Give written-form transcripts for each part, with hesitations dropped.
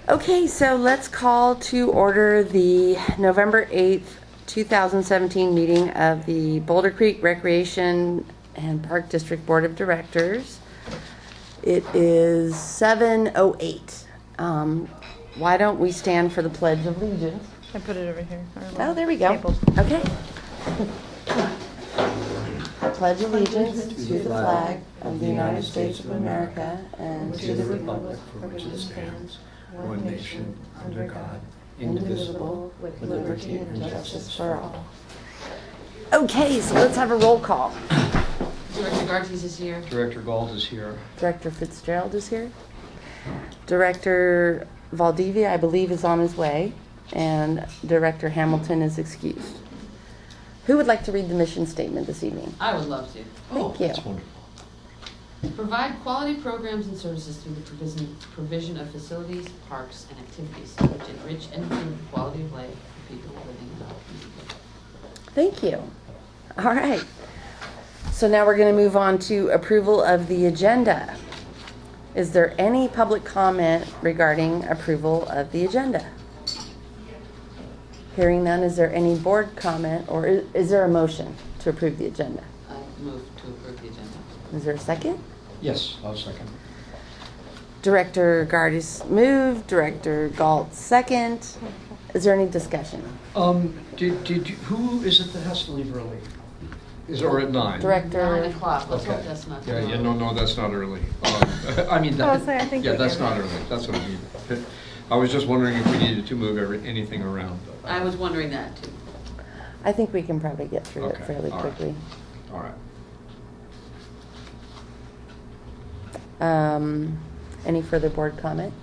Okay, so let's call to order the November 8th, 2017 meeting of the Boulder Creek Recreation and Park District Board of Directors. It is 7:08. Why don't we stand for the Pledge of Allegiance? I put it over here. Oh, there we go. Table. Okay. Pledge allegiance to the flag of the United States of America and to the republic for which it stands, one nation, under God, indivisible, with liberty and justice for all. Okay, so let's have a roll call. Director Gartes is here. Director Galt is here. Director Fitzgerald is here. Director Valdivia, I believe, is on his way. And Director Hamilton is excused. Who would like to read the mission statement this evening? I would love to. Thank you. That's wonderful. Provide quality programs and services through the provision of facilities, parks, and activities which enrich and improve the quality of life for people living in our community. Thank you. All right. So now we're going to move on to approval of the agenda. Is there any public comment regarding approval of the agenda? Hearing none, is there any board comment or is there a motion to approve the agenda? I move to approve the agenda. Is there a second? Yes, I'll second. Director Gartes moved, Director Galt second. Is there any discussion? Did you, who is it that has to leave early? Is it or at 9? Director. 9 o'clock. Let's Okay. hope that's not Yeah, tomorrow. no, that's not early. I mean, I was saying, I think yeah, we that's can. not early. That's what I mean. I was just wondering if we needed to move anything around. I was wondering that too. I think we can probably get through it Okay, fairly all right. quickly. All right. Any further board comment?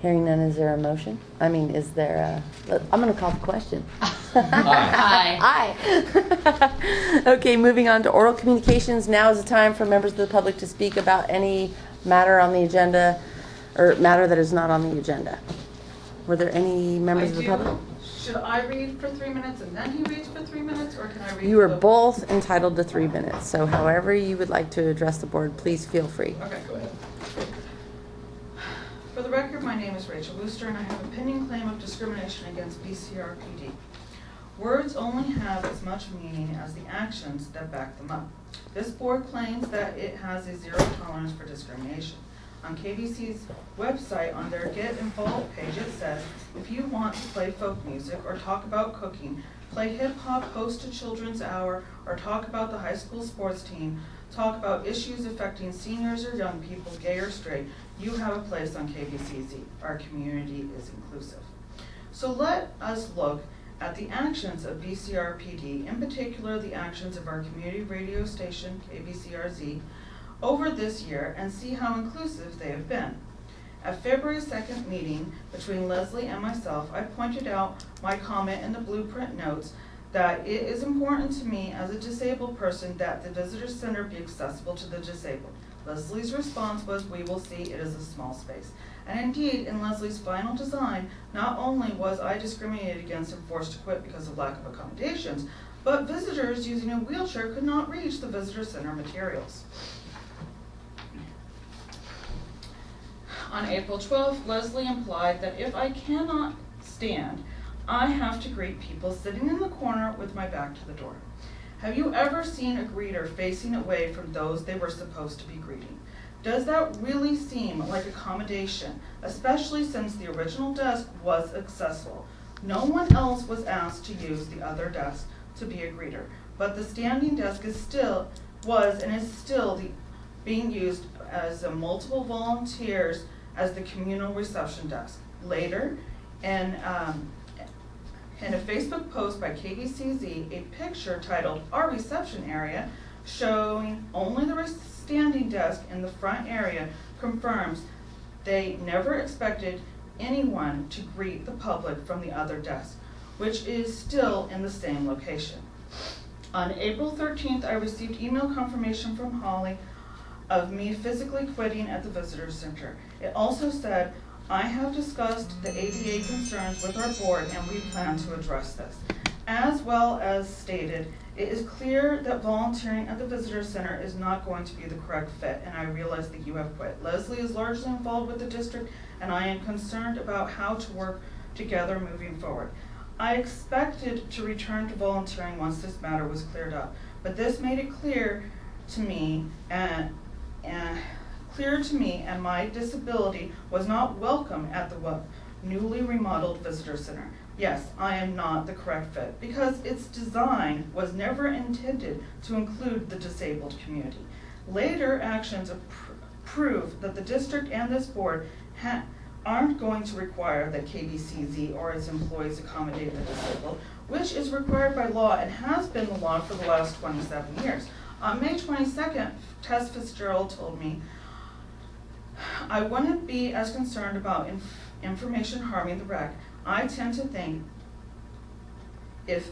Hearing none, is there a motion? Is there a, I'm going to call the question. Aye. Aye. Okay, moving on to oral communications. Now is the time for members of the public to speak about any matter on the agenda or matter that is not on the agenda. Were there any members of the public? Should I read for 3 minutes and then he reads for 3 minutes, or can I read? You are the- both entitled to 3 minutes, so however you would like to address the board, please feel free. Okay, go ahead. For the record, my name is Rachel Wooster, and I have a pending claim of discrimination against BCRPD. Words only have as much meaning as the actions that back them up. This board claims that it has a zero tolerance for discrimination. On KBC's website, on their Get Involved page, it says, if you want to play folk music or talk about cooking, play hip-hop, host a children's hour, or talk about the high school sports team, talk about issues affecting seniors or young people, gay or straight, you have a place on KBCZ. Our community is inclusive. So let us look at the actions of BCRPD, in particular the actions of our community radio station, KBCRZ, over this year and see how inclusive they have been. At February 2nd meeting between Leslie and myself, I pointed out my comment in the blueprint notes that it is important to me as a disabled person that the visitor center be accessible to the disabled. Leslie's response was, we will see, it is a small space. And indeed, in Leslie's final design, not only was I discriminated against and forced to quit because of lack of accommodations, but visitors using a wheelchair could not reach the visitor center materials. On April 12th, Leslie implied that if I cannot stand, I have to greet people sitting in the corner with my back to the door. Have you ever seen a greeter facing away from those they were supposed to be greeting? Does that really seem like accommodation, especially since the original desk was accessible? No one else was asked to use the other desk to be a greeter, but the standing desk is still being used as multiple volunteers as the communal reception desk. Later, in a Facebook post by KBCZ, a picture titled Our Reception Area, showing only the standing desk in the front area, confirms they never expected anyone to greet the public from the other desk, which is still in the same location. On April 13th, I received email confirmation from Holly of me physically quitting at the visitor center. It also said, I have discussed the ADA concerns with our board and we plan to address this. As well as stated, It is clear that volunteering at the visitor center is not going to be the correct fit, and I realize that you have quit. Leslie is largely involved with the district, and I am concerned about how to work together moving forward. I expected to return to volunteering once this matter was cleared up, but this made it clear to me and my disability was not welcome at the newly remodeled visitor center. Yes, I am not the correct fit because its design was never intended to include the disabled community. Later actions prove that the district and this board aren't going to require that KBCZ or its employees accommodate the disabled, which is required by law and has been the law for the last 27 years. On May 22nd, Tess Fitzgerald told me, I wouldn't be as concerned about information harming the rec. I tend to think if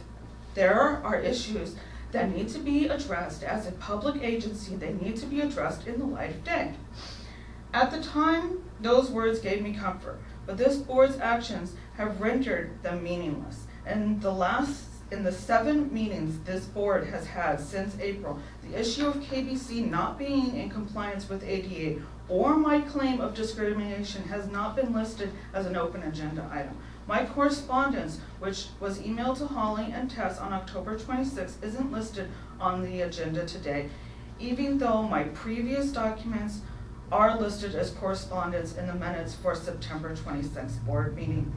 there are issues that need to be addressed as a public agency, they need to be addressed in the light of day. At the time, those words gave me comfort, but this board's actions have rendered them meaningless. In the 7 meetings this board has had since April, the issue of KBC not being in compliance with ADA or my claim of discrimination has not been listed as an open agenda item. My correspondence, which was emailed to Holly and Tess on October 26th, isn't listed on the agenda today, even though my previous documents are listed as correspondence in the minutes for September 26th board meeting.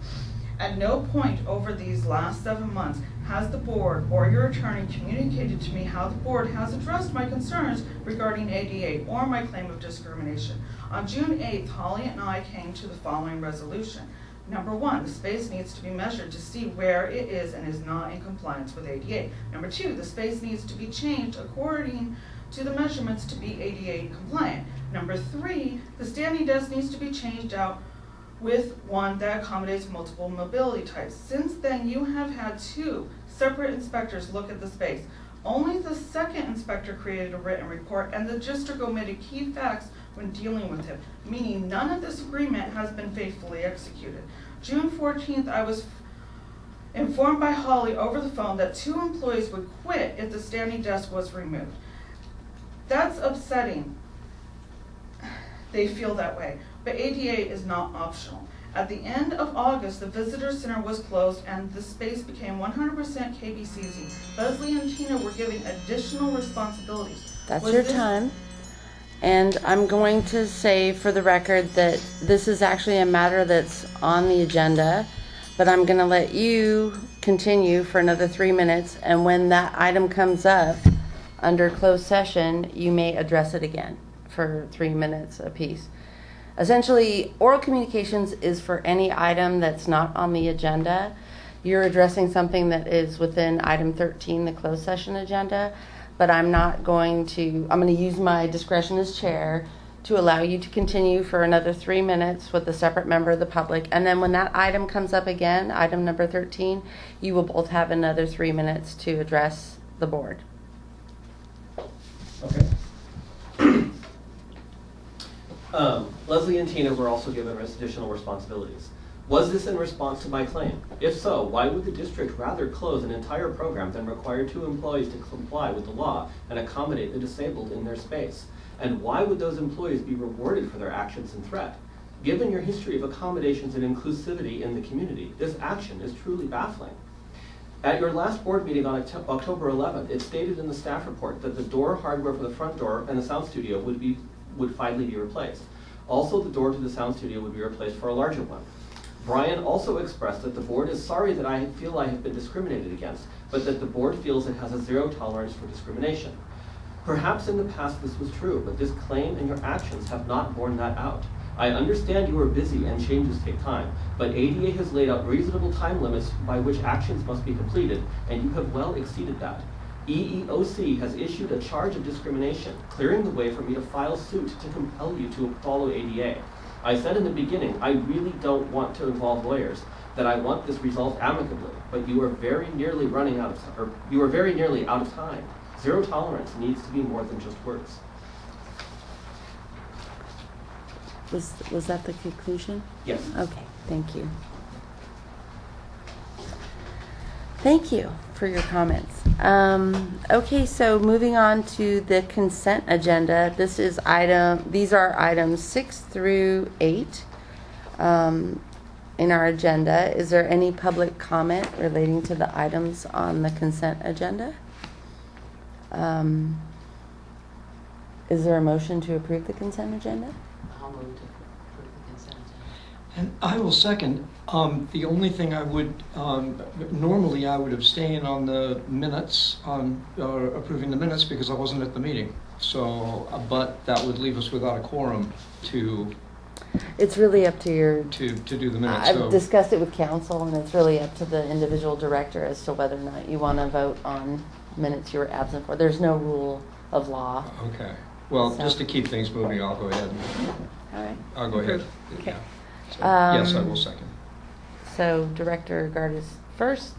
At no point over these last 7 months has the board or your attorney communicated to me how the board has addressed my concerns regarding ADA or my claim of discrimination. On June 8th, Holly and I came to the following resolution. Number 1, the space needs to be measured to see where it is and is not in compliance with ADA. Number 2, the space needs to be changed according to the measurements to be ADA compliant. Number 3, the standing desk needs to be changed out with one that accommodates multiple mobility types. Since then, you have had 2 separate inspectors look at the space. Only the second inspector created a written report, and the district omitted key facts when dealing with him, meaning none of this agreement has been faithfully executed. June 14th, I was informed by Holly over the phone that 2 employees would quit if the standing desk was removed. That's upsetting. They feel that way, but ADA is not optional. At the end of August, the visitor center was closed and the space became 100% KBCZ. Leslie and Tina were given additional responsibilities. That's your time. And I'm going to say for the record that this is actually a matter that's on the agenda, but I'm going to let you continue for another 3 minutes, and when that item comes up under closed session, you may address it again for 3 minutes apiece. Essentially, oral communications is for any item that's not on the agenda. You're addressing something that is within item 13, the closed session agenda, but I'm going to use my discretion as chair to allow you to continue for another 3 minutes with a separate member of the public. And then when that item comes up again, item number 13, you will both have another 3 minutes to address the board. Okay. Leslie and Tina were also given additional responsibilities. Was this in response to my claim? If so, why would the district rather close an entire program than require 2 employees to comply with the law and accommodate the disabled in their space? And why would those employees be rewarded for their actions and threat? Given your history of accommodations and inclusivity in the community, this action is truly baffling. At your last board meeting on October 11th, it stated in the staff report that the door hardware for the front door and the sound studio would finally be replaced. Also, the door to the sound studio would be replaced for a larger one. Brian also expressed that the board is sorry that I feel I have been discriminated against, but that the board feels it has a zero tolerance for discrimination. Perhaps in the past this was true, but this claim and your actions have not borne that out. I understand you are busy and changes take time, but ADA has laid out reasonable time limits by which actions must be completed, and you have well exceeded that. EEOC has issued a charge of discrimination, clearing the way for me to file suit to compel you to follow ADA. I said in the beginning, I really don't want to involve lawyers, that I want this resolved amicably, but you are very nearly out of time. Zero tolerance needs to be more than just words. Was that the conclusion? Yes. Okay, thank you. Thank you. for your comments. Okay, so moving on to the consent agenda. These are items 6 through 8 in our agenda. Is there any public comment relating to the items on the consent agenda? Is there a motion to approve the consent agenda? I'll move to approve the consent agenda. And I will second. The only thing I would, normally I would abstain on the minutes, on approving the minutes because I wasn't at the meeting. So, but that would leave us without a quorum to It's really up to your... do the minutes. I've So discussed it with council, and it's really up to the individual director as to whether or not you want to vote on minutes you were absent for. There's no rule of law. okay. Well, So- just to keep things moving, I'll go ahead. All right. I'll go ahead. Okay. Yeah. So, yes, I Um, will second. So Director Gardis first,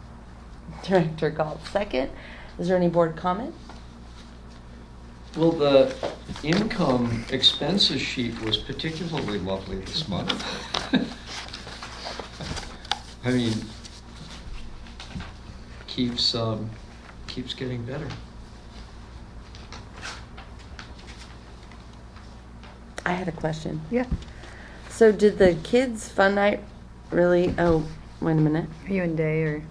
Director Galt second. Is there any board comment? Well, the income expenses sheet was particularly lovely this month. I mean, keeps getting better. I had a question. Yeah. So did the kids' fun night really, oh, wait a minute. Are you in day or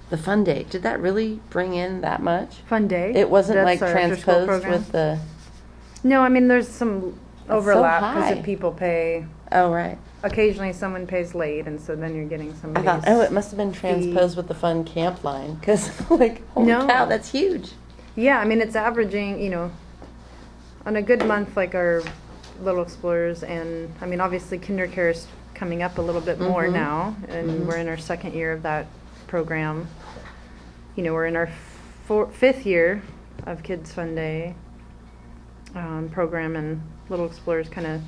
The fun day, did that really bring in that much? fun day? It wasn't That's like our after-school transposed program? with the, No, I mean there's some so overlap because high. if people pay. oh, right. Occasionally, someone pays late, and so then you're getting I somebody's. thought, oh, it must have been transposed with the fun camp line, because like, holy No. cow, that's huge. Yeah, I mean it's averaging, on a good month like our Little Explorers, and I mean obviously KinderCare is coming up a little bit more Mhm. now, and Mhm. we're in our second year of that program. We're in our fifth year of Kids Fun Day program, and Little Explorers kind of,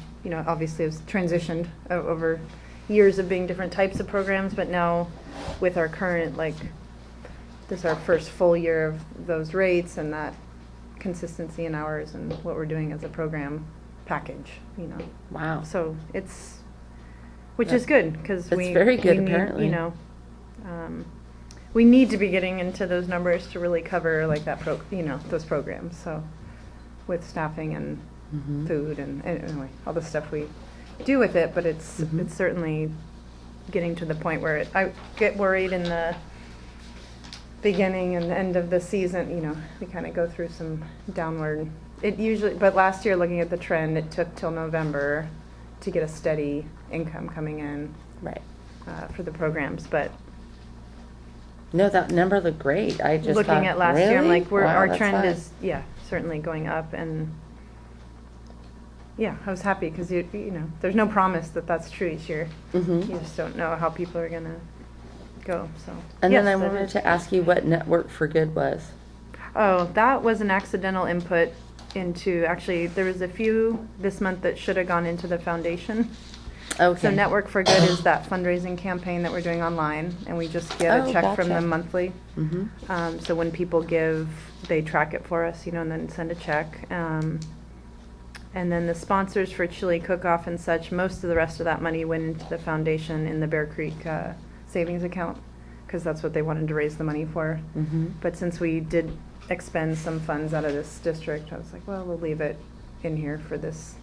obviously has transitioned over years of being different types of programs, but now with our current, this is our first full year of those rates and that consistency in hours and what we're doing as a program package, Wow. So which is good, because That's we. very good, we need, apparently. we need to be getting into those numbers to really cover that those programs, so with staffing and Mhm. food and anyway, all the stuff we do with it, but it's Mhm. certainly getting to the point where I get worried in the beginning and end of the season, we kind of go through some downward. But last year, looking at the trend, it took till November to get a steady income coming in Right. for the programs, but No, that number looked great. I just looking thought, at last year, I'm really? like, Wow, our that's trend high. is, certainly going up, and I was happy because there's no promise that that's true each year. Mhm. You just don't know how people are gonna go. So. And yes, then I that wanted is. to ask you what Network for Good was. Oh, that was an accidental input into, actually, there was a few this month that should have gone into the foundation. Okay. So Network for Good is that fundraising campaign that we're doing online, and we just get Oh, a check from gotcha. them monthly. Mm-hmm. So when people give, they track it for us, and then send a check. And then the sponsors for Chili Cook-Off and such, most of the rest of that money went into the foundation in the Bear Creek savings account, because that's what they wanted to raise the money for. Mm-hmm. But since we did expend some funds out of this district, I was like, well, we'll leave it in here for this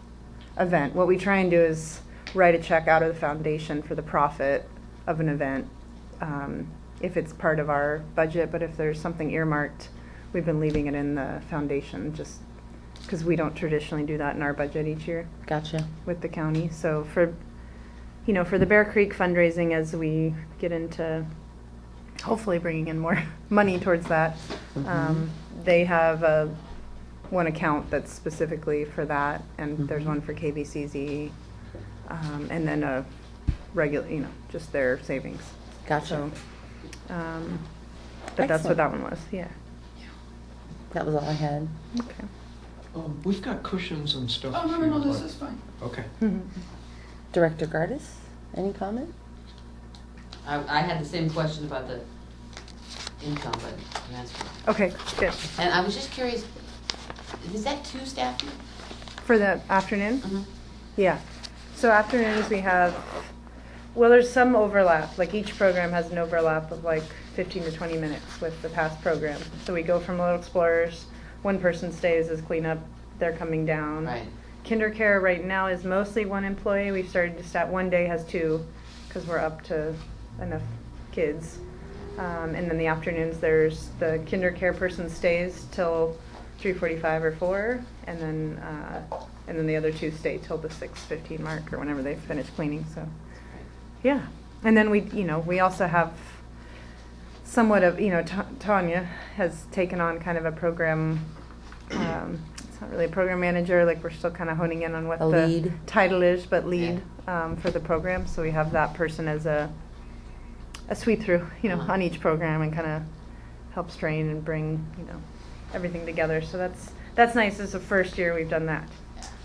event. What we try and do is write a check out of the foundation for the profit of an event, if it's part of our budget, but if there's something earmarked, we've been leaving it in the foundation just because we don't traditionally do that in our budget each year Gotcha. with the county. So for the Bear Creek fundraising, as we get into hopefully bringing in more money towards that, Mhm. they have one account that's specifically for that, and there's Mhm. one for KBCZ, and then a regular, just their savings. Gotcha. So, but that's what Excellent. that one was, yeah. That was all I had. Okay. We've got cushions and stuff. Oh, if no, you no, would this like. is fine. Okay. Director Gardis, any comment? I had the same question about the income, but you answered it. Okay, good. And I was just curious, is that 2 staff? For the afternoon? Mm-hmm. Yeah. So afternoons we have, well, there's some overlap. Like each program has an overlap of 15 to 20 minutes with the past program. So we go from Little Explorers, one person stays as cleanup, they're coming down. Right. Kinder care right now is mostly one employee. We've started to staff, one day has two, because we're up to enough kids. And then the afternoons, there's the kinder care person stays till 3:45 or 4, and then the other two stay till the 6:15 mark or whenever they finish cleaning. So, yeah. And then we also have somewhat of, Tanya has taken on kind of a program. It's not really a program manager, like we're still kind of honing in on what A the lead. title is, but lead for the program. So we have that person as a sweep through, on each program and kind of helps train and bring, everything together. So that's nice. This is the first year we've done that.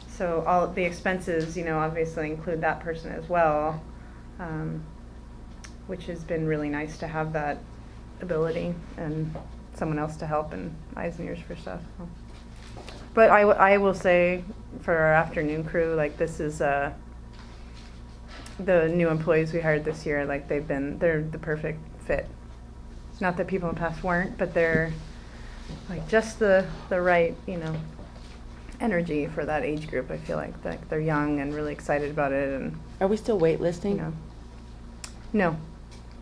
So all the expenses, obviously include that person as well, which has been really nice to have that ability and someone else to help and eyes and ears for stuff. But I will say for our afternoon crew, like this is the new employees we hired this year, like they're the perfect fit. It's not that people in the past weren't, but they're like just the right, energy for that age group. I feel like they're young and really excited about it, and Are we still waitlisting? No.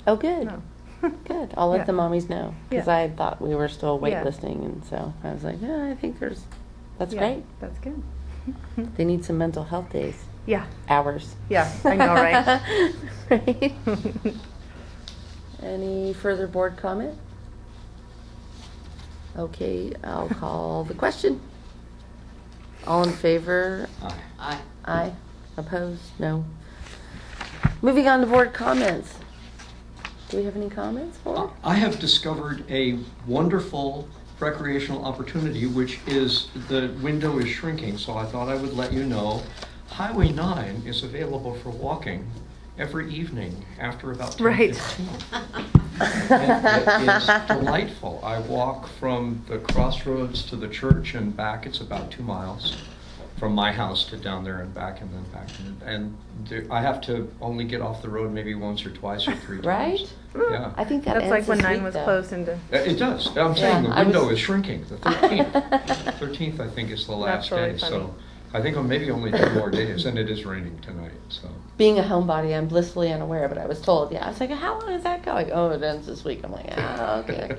Oh, good. No. Good. I'll let Yeah. the mommies know, because Yeah. I thought we were still Yeah. waitlisting, and so I was like, yeah, I think that's Yeah, great. That's good. They need some mental health days, Yeah. hours. Yeah, I know, right? Right? Any further board comment? Okay, I'll call the question. All in favor? Aye. Aye. Opposed? No. Moving on to board comments. Do we have any comments, board? I have discovered a wonderful recreational opportunity, which is the window is shrinking, so I thought I would let you know. Highway 9 is available for walking every evening after about 10:15. And it is delightful. I walk from the crossroads to the church and back. It's about 2 miles from my house to down there and back and then back. I have to only get off the road maybe once or twice or 3 times. Right? Yeah. I think that That's ends like when this 9 week, was though. closed into. It does. I'm saying the Yeah, I window was- is shrinking. The 13th. 13th, I think, is the last really day. funny. So I think maybe only 2 more days, and it is raining tonight. So Being a homebody, I'm blissfully unaware, but I was told, I was like, how long is that going? Oh, it ends this week. I'm like, okay.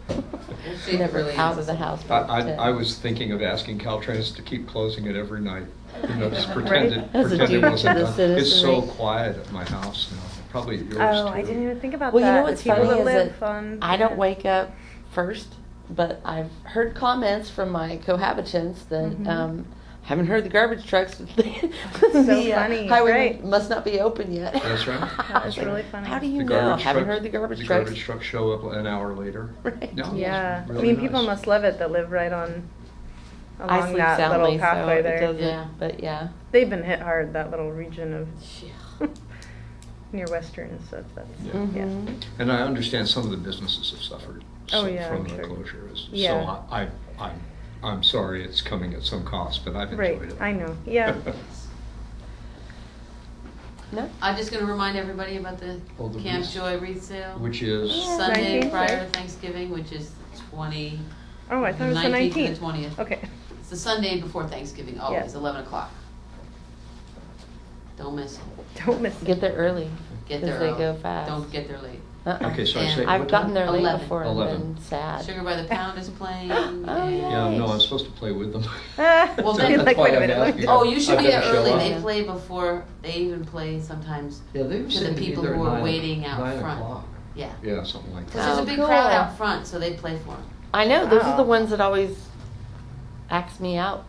We'll see if it Never really out ends of the this house. week. by I 10. was thinking of asking Caltrans to keep closing it every night. Just Right. pretend it, As a pretend it duty wasn't to the done. It's so citizenry. quiet at my house now. Probably at yours Oh, too. I didn't even think about Well, that. you know The what's people funny that is live that on- I don't wake up first, but I've heard comments from my cohabitants that Mhm. haven't heard the garbage trucks. So the funny, highway right. must not be open yet. That's right. That That's is right. really funny. How do you The know? garbage Haven't truck- heard the garbage the trucks. garbage trucks show up an hour later. Right. No, it's Yeah, really I mean, people nice. must love it that live right on I along sleep that soundly, little pathway so it there. doesn't. Yeah. But yeah. They've been hit hard, that little region of Yeah. near Western and stuff. That's Yeah. yeah. Mhm. And I understand some of the businesses have suffered Oh, yeah, from I'm the sure. closures. Yeah. So I'm sorry it's coming at some cost, but I've Right, enjoyed it. I know. Yeah. No. I'm just gonna remind everybody about the Oh, the Camp wreath. Joy wreath sale. Which is, Sunday 19th, prior to right? Thanksgiving, which is 20. Oh, I thought it was the 19th 19th. and the 20th. Okay. It's the Sunday before Thanksgiving, always, Yeah. 11 o'clock. Don't miss it. Don't miss it. Get there early. Get 'Cause there they early. go fast. Don't get there late. Uh-uh. okay, so I And say. I've what gotten time? there late 11. before and 11. been sad. Sugar by the Pound is playing. Oh, and- Yeah, no, Nice. I'm supposed to play with them. Well, then- like, That's why wait a I'm minute. let me asking. just- Oh, you should I be better there show early. up. They play before, they even play sometimes Yeah, they were to saying the to be people there who at are 9 waiting out 9 front. o'clock. Yeah. Yeah, something like Because that. there's Oh, a big cool. crowd out front, so they play for them. I know. Those are Wow. the ones that always axe me out.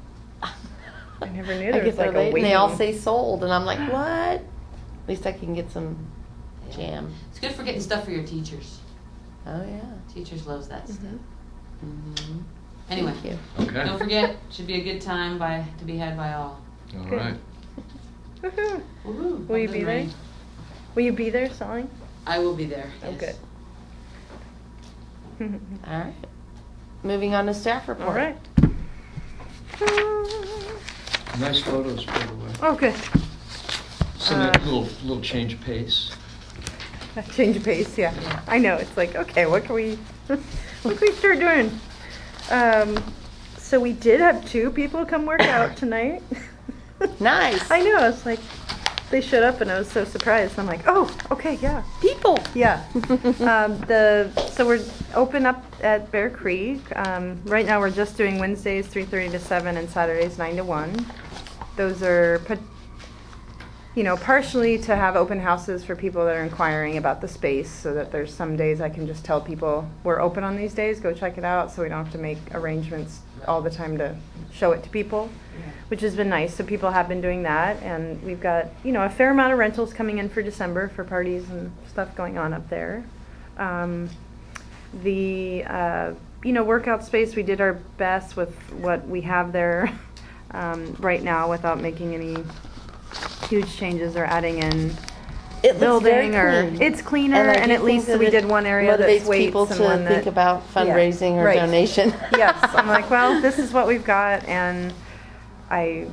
I never knew I there get was there like a late and they all waiting. say sold, and I'm like, what? At least I can get some Yeah. jam. It's good for getting stuff for your teachers. Oh yeah. Teachers loves that stuff. Mhm. Mm-hmm. Anyway, Thank you. Okay. don't forget, should be a good time to be had by all. All Good. right. Woohoo. Woo-hoo. Will you Love be the there? rain. Will you be there selling? I will be there. Oh, yes. good. All right. Moving on to staff report. All right. Nice photos, by the way. Oh, good. Some little change of pace. Change of pace, yeah. I know, it's like, okay, what can we start doing? So we did have 2 people come work out tonight. Nice. I know, it's like, they showed up and I was so surprised. I'm like, oh, okay, yeah. People. Yeah. So we're open up at Bear Creek. Right now we're just doing Wednesdays 3:30 to 7 and Saturdays 9 to 1. Those are, partially to have open houses for people that are inquiring about the space, so that there's some days I can just tell people we're open on these days, go check it out, so we don't have to make arrangements all the time to show it to people, which has been nice. So people have been doing that, and we've got, a fair amount of rentals coming in for December for parties and stuff going on up there. Workout space, we did our best with what we have there right now without making any huge changes or adding in It looks very building, or clean. it's cleaner, I and do at least think we that did it one area that's motivates weights people and to one think that, about fundraising or right. donation. Yes, I'm like, well, this is what we've got, and I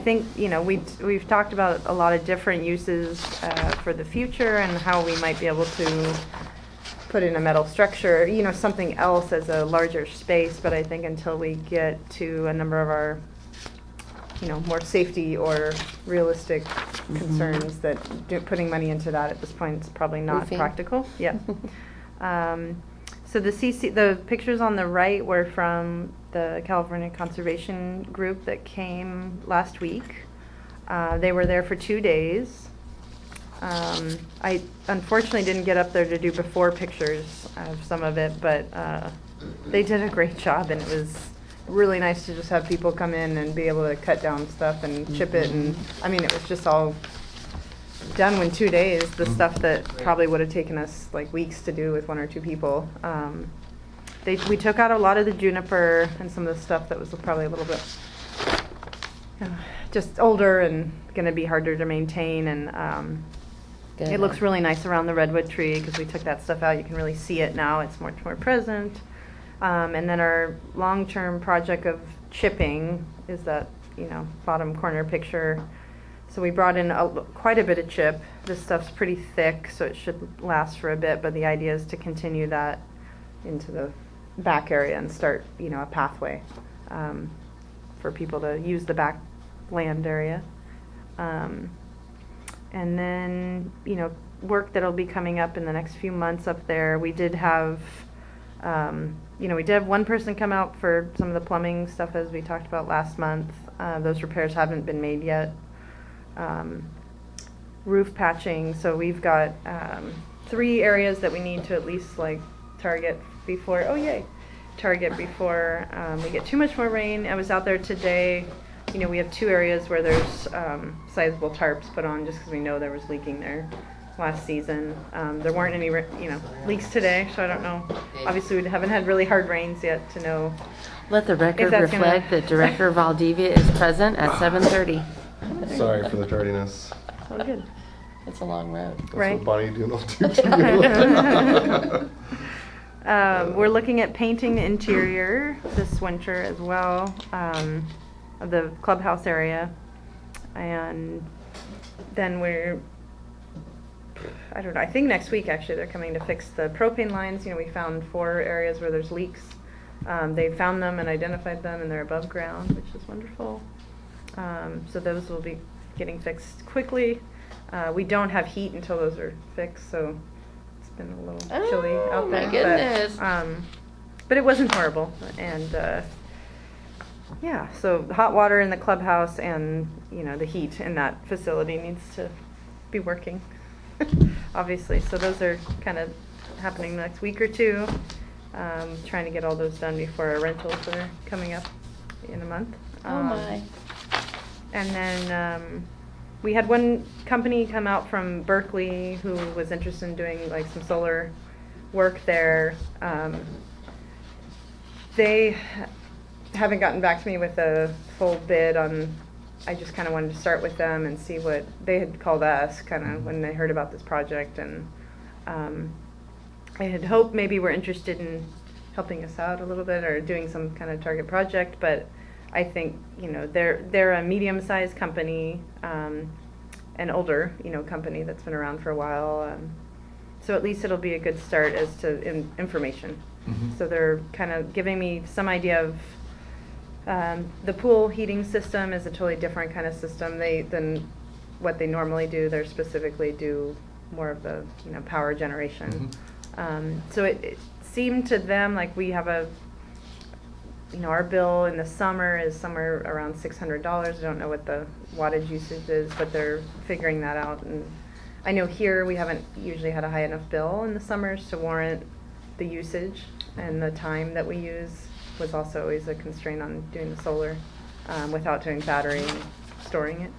think, we've talked about a lot of different uses for the future and how we might be able to put in a metal structure, something else as a larger space, but I think until we get to a number of our, more safety or realistic concerns, that putting money into that at this point is probably not Roofing. practical. Yeah. So the pictures on the right were from the California Conservation Group that came last week. They were there for 2 days. I unfortunately didn't get up there to do before pictures of some of it, but they did a great job, and it was really nice to just have people come in and be able to cut down stuff and chip it, and it was just all done in 2 days, the stuff that probably would have taken us like weeks to do with 1 or 2 people. We took out a lot of the juniper and some of the stuff that was probably a little bit just older and going to be harder to maintain, and Good. it looks really nice around the redwood tree because we took that stuff out. You can really see it now. It's much more present. And then our long-term project of chipping is that, bottom corner picture. So we brought in quite a bit of chip. This stuff's pretty thick, so it should last for a bit, but the idea is to continue that into the back area and start, a pathway for people to use the back land area. And then, work that'll be coming up in the next few months up there. We did have, we did have 1 person come out for some of the plumbing stuff, as we talked about last month. Those repairs haven't been made yet. Roof patching, so we've got 3 areas that we need to at least target before we get too much more rain. I was out there today. We have 2 areas where there's sizable tarps put on just because we know there was leaking there last season. There weren't any leaks today, so I don't know. Obviously, we haven't had really hard rains yet to know. Let the record If that's reflect gonna- that Director Valdivia is present at 7:30. Sorry for the tardiness. Oh, good. It's a long road. That's Right. what Bonnie Doodle do to you. We're looking at painting the interior this winter as well, of the clubhouse area. And then I don't know, I think next week actually they're coming to fix the propane lines. We found 4 areas where there's leaks. They found them and identified them, and they're above ground, which is wonderful. So those will be getting fixed quickly. We don't have heat until those are fixed, so it's been a little chilly out there. My goodness. But it wasn't horrible, and so hot water in the clubhouse and the heat in that facility needs to be working, obviously. So those are kind of happening the next week or 2. Trying to get all those done before our rentals are coming up in a month. Oh my. And then we had 1 company come out from Berkeley who was interested in doing some solar work there. They haven't gotten back to me with a full bid on. I just kind of wanted to start with them and see what they had called us kind of when they heard about this project, and I had hoped maybe we're interested in helping us out a little bit or doing some kind of target project, but I think they're a medium-sized company, an older, company that's been around for a while. So at least it'll be a good start as to information. Mhm. So they're kind of giving me some idea of the pool heating system is a totally different kind of system than what they normally do. They're specifically do more of the power generation. So it seemed to them like we have our bill in the summer is somewhere around $600. I don't know what the wattage usage is, but they're figuring that out. And I know here we haven't usually had a high enough bill in the summers to warrant the usage, and the time that we use was also always a constraint on doing the solar without doing battery and storing it.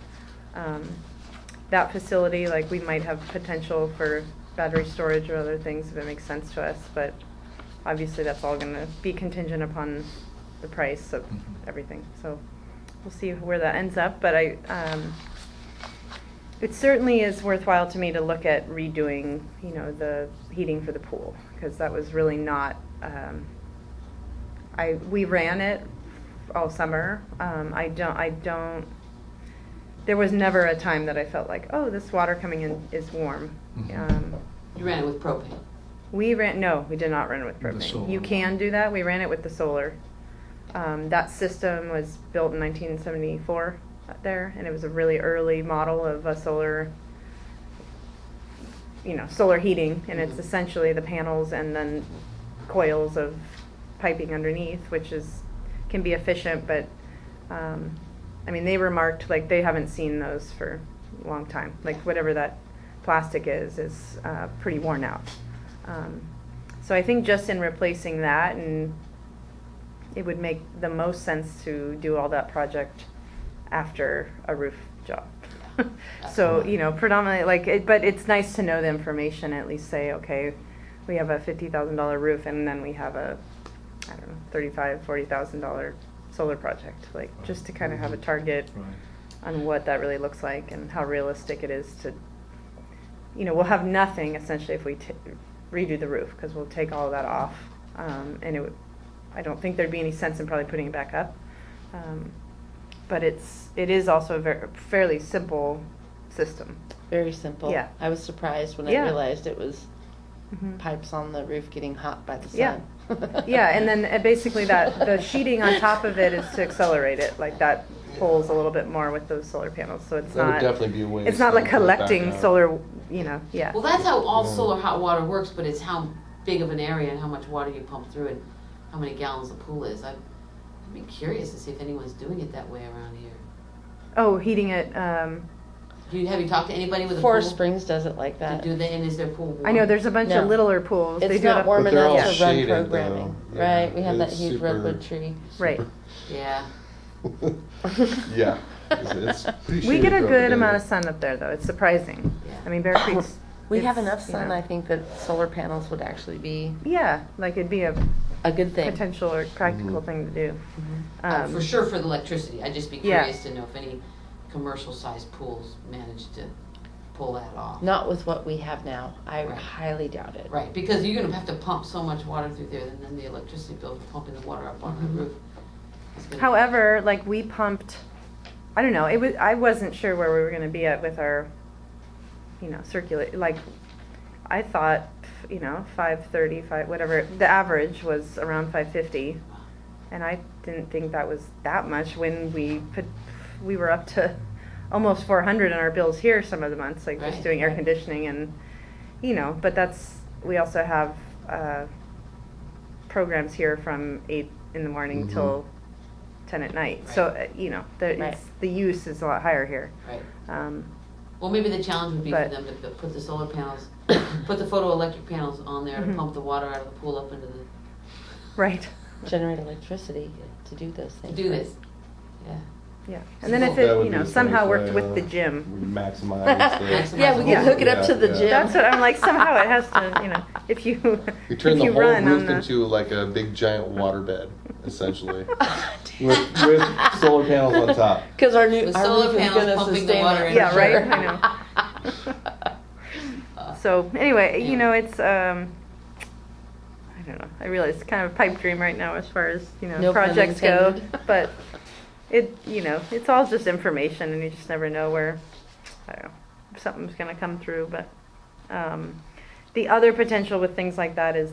That facility, like we might have potential for battery storage or other things if it makes sense to us, but obviously that's all going to be contingent upon the price of everything. So we'll see where that ends up, but it certainly is worthwhile to me to look at redoing, the heating for the pool, because that was really not. We ran it all summer. I don't. There was never a time that I felt like, oh, this water coming in is warm. You ran it with propane? No, we did not run it with The propane. solar. You can do that. We ran it with the solar. That system was built in 1974 there, and it was a really early model of a solar heating, and it's essentially the panels and then coils of piping underneath, which can be efficient, but they remarked like they haven't seen those for a long time. Like whatever that plastic is pretty worn out. So I think just in replacing that, and it would make the most sense to do all that project after a roof job. So, predominantly but it's nice to know the information, at least say, okay, we have a $50,000 roof and then we have a, I don't know, $35,000, $40,000 solar project, just to kind of have a target Right. on what that really looks like and how realistic it is to, we'll have nothing essentially if we redo the roof, because we'll take all of that off, and I don't think there'd be any sense in probably putting it back up, but it is also a fairly simple system. Very simple. Yeah. I was surprised when I Yeah. realized it was Mhm. pipes on the roof getting hot by the sun. Yeah. Yeah, and then basically the sheeting on top of it is to accelerate it, like that pulls a little bit more with those solar panels, so it's That would not. definitely be a way. It's not like to put it back collecting out. solar, yeah. Well, that's how all Yeah. solar hot water works, but it's how big of an area and how much water you pump through and how many gallons the pool is. I'd be curious to see if anyone's doing it that way around here. Oh, heating it, Have you talked to anybody with a Forest pool? Springs does it like To that. do that, and is their pool warm? I know there's a bunch No. of littler pools. They It's do it not up- warm But they're enough all to run shaded, programming, though. Yeah, right? We have that it's huge super- redwood tree. Right. Yeah. Yeah. It's pretty We shady get a throughout good the day. amount of sun up there, though. It's surprising. Yeah. I mean, Bear Creek's. We have it's, enough sun, you know, I think, that solar panels would actually be Yeah, like it'd be a a good thing. potential or practical Mhm. thing to do. For sure for the electricity. I'd just be Yeah. curious to know if any commercial-sized pools managed to pull that off. Not with what we have now. I Right. highly doubt it. Right, because you're gonna have to pump so much water through there, and then the electricity bill for pumping the water up on the roof is gonna. However, like we pumped, I don't know. I wasn't sure where we were going to be at with our, circulate. Like, I thought, 530, whatever. The average was around 550, and I didn't think that was that much when we were up to almost 400 in our bills here some of the months, like Right, just doing air right. conditioning and, but we also have programs here from 8 in the morning Mhm. till 10 at night. So, Right. the use is a lot higher here. Right. Um, Well, maybe the challenge would be for But- them to put the solar panels, put the photoelectric panels on there to Mhm. pump the water out of the pool up into the, right. Generate electricity to do those to things. do this. Yeah. Yeah. And then if That would it, be the somehow place worked where, with the gym. We maximize the. Yeah, we Yeah. can hook it up to the Yeah, gym. yeah. That's what I'm like, somehow it has to, if you, We turn if the you whole run on roof the. into like a big giant water bed, essentially, with solar panels on top. Because our With roof solar is panels going to pumping the sustain water that. in. Yeah, for right, sure. I know. So, anyway, Yeah. it's, I don't know, I realize it's kind of a pipe dream right now as far as, No pun projects go. intended. But it's all just information and you just never know where, I don't know. something's gonna come through, but, the other potential with things like that is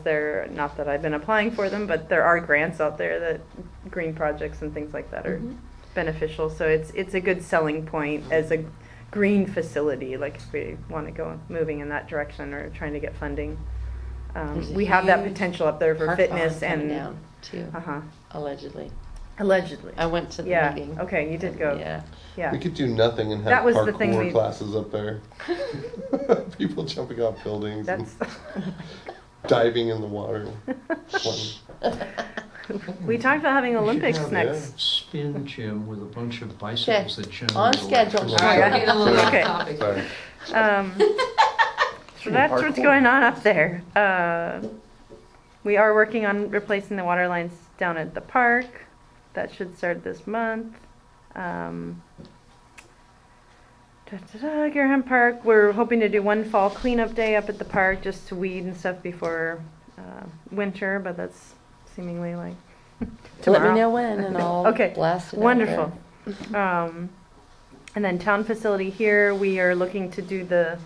not that I've been applying for them, but there are grants out there that green projects and things like that are Mhm. beneficial, so it's a good selling point as a green facility, like if we want to go moving in that direction or trying to get funding. There's a We have that huge potential up there for park fitness bond coming and, down, too, uh-huh, allegedly. allegedly. I went to the Yeah, meeting. okay, you did go. Yeah. Yeah. We could do nothing and That have was the thing parkour we- classes up there. People jumping off buildings and That's, diving in the water. Fun. we talked about having Olympics have next. Spin gym with a bunch of bicycles that generate. On schedule. electricity. All right. We're getting a little off Okay. topic. Sorry. So that's what's going on up there. We are working on replacing the water lines down at the park. That should start this month. Gareham Park, we're hoping to do one fall cleanup day up at the park just to weed and stuff before winter, but that's seemingly like Let tomorrow. me know when and I'll Okay, blast it out wonderful. there. And then town facility here, we are looking to do the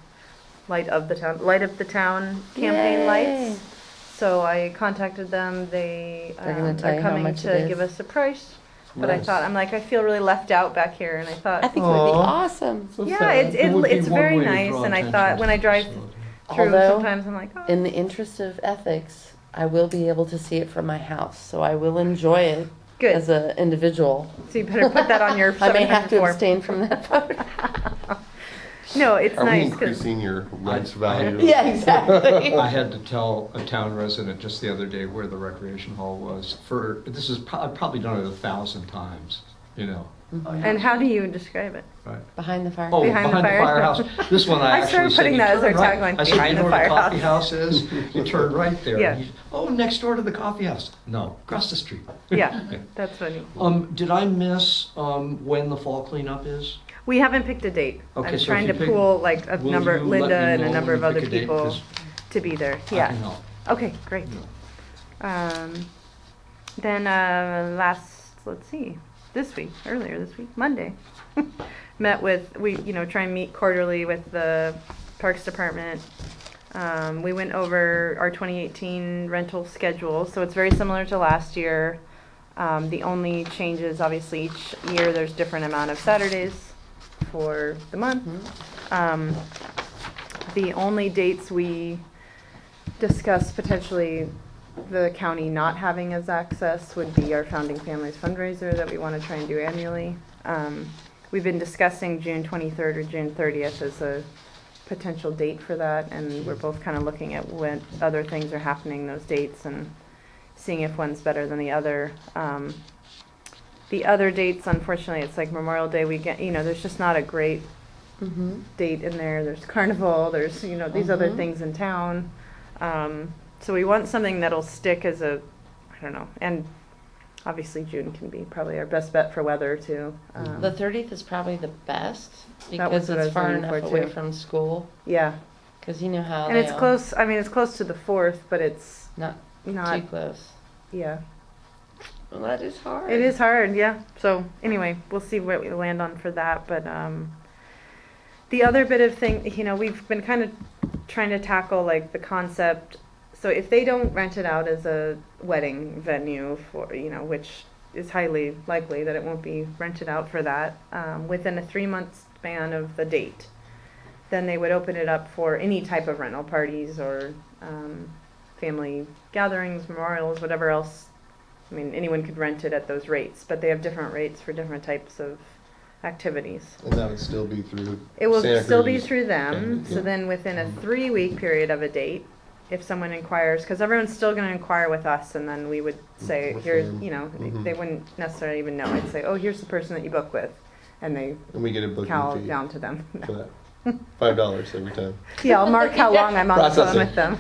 light of the town campaign Yay. lights. So I contacted them, they They're gonna tell are you how coming much it to is. give us a price. But I Nice. thought, I feel really left out back here, and I thought, I think it would be Aw. awesome. So yeah, sad. It would be it's one very way to nice, draw and I attention thought to when I the drive facility. through, Although, sometimes I'm like, oh. In the interest of ethics, I will be able to see it from my house, so I will enjoy it Good. as an individual. So you better put that on your I may have 700 to form. abstain from that vote. No, it's Are we nice, 'cause- increasing your rents value? Yeah, exactly. I had to tell a town resident just the other day where the recreation hall was. This is, I've probably done it 1,000 times, you know. and how do you describe it? Right. Behind the fire. Oh, Behind behind the the fire. firehouse. This one I I actually started said. putting you that as turn our right. tagline, I said, behind you the know where the firehouse. coffee house is? You turn right there. Yeah. And oh, next door to the coffee house. No, across the street. Yeah, that's funny. Did I miss, when the fall cleanup is? We haven't picked a date. Okay, I'm so if trying you to pick- pool like a will number, you let Linda me and a know number when of you other pick a date? people 'Cause to be there. I can Yeah. help. Okay, great. Then let's see, earlier this week, Monday, met with, try and meet quarterly with the Parks Department. We went over our 2018 rental schedule, so it's very similar to last year. The only changes, obviously, each year there's different amount of Saturdays for the month. The only dates we discussed potentially the county not having as access would be our Founding Families fundraiser that we want to try and do annually. We've been discussing June 23rd or June 30th as a potential date for that, and we're both kind of looking at what other things are happening those dates and seeing if one's better than the other. The other dates, unfortunately, it's like Memorial Day weekend, there's just not a great Mm-hmm. date in there. There's Carnival, there's, these other Mhm. things in town. So we want something that'll stick as I don't know, and obviously June can be probably our best bet for weather too. The 30th is probably the best That was because what I it's was far looking enough for, away too. from school. Yeah, Because you know how and they it's all- close, it's close to the 4th, but it's Not not, too close. yeah. Well, that is hard. It is hard, yeah. So anyway, we'll see what we land on for that. But the other bit of thing, we've been kind of trying to tackle like the concept. So if they don't rent it out as a wedding venue for, which is highly likely that it won't be rented out for that, within a 3-month span of the date, then they would open it up for any type of rental parties or family gatherings, memorials, whatever else. I mean, anyone could rent it at those rates, but they have different rates for different types of activities. And that would still be through It will Santa still be Cruz. through them, Yeah. so then within a 3-week period of a date, if someone inquires, because everyone's still going to inquire with us, and then we would say, here's, Mhm. they wouldn't necessarily even know. I'd say, oh, here's the person that you book with, and they And we get a booking call fee down to them. for that. $5 every time. Yeah, I'll mark how long I'm on the phone Processing. with them.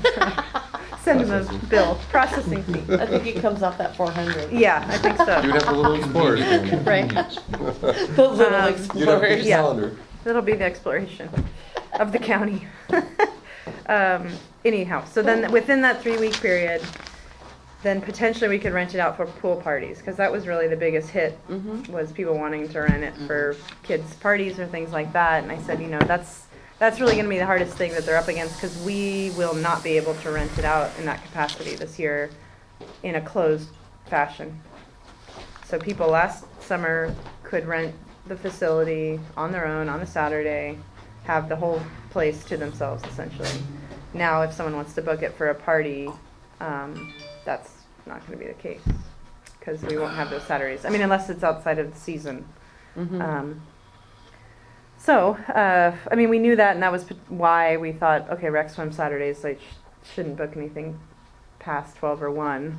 Send them a bill, processing fee. I think it comes off that 400. Yeah, I think so. You'd have the little explorers. Right. Convenience. The little Um, You'd have explorers. the Yeah. calendar. That'll be the exploration of the county. Anyhow, so then within that 3-week period, then potentially we could rent it out for pool parties, because that was really the biggest hit, Mm-hmm. was people wanting to rent it for kids' parties or things like that. And I said, that's really gonna be the hardest thing that they're up against, because we will not be able to rent it out in that capacity this year in a closed fashion. So people last summer could rent the facility on their own on a Saturday, have the whole place to themselves essentially. Now, if someone wants to book it for a party, that's not gonna be the case, because we won't have those Saturdays. I mean, unless it's outside of the season. So, I mean, we knew that, and that was why we thought, okay, rec swim Saturdays, like, shouldn't book anything past 12 or 1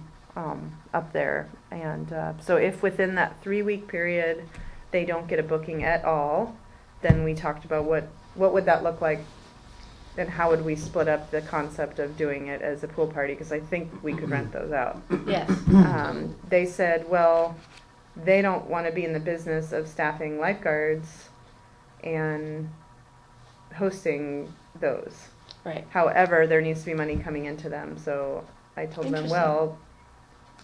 up there. And so if within that 3-week period they don't get a booking at all, then we talked about what would that look like, and how would we split up the concept of doing it as a pool party, because I think we could rent those out. Yes. They said, well, they don't want to be in the business of staffing lifeguards and hosting those. Right. However, there needs to be money coming into them. So I told them, Interesting. well,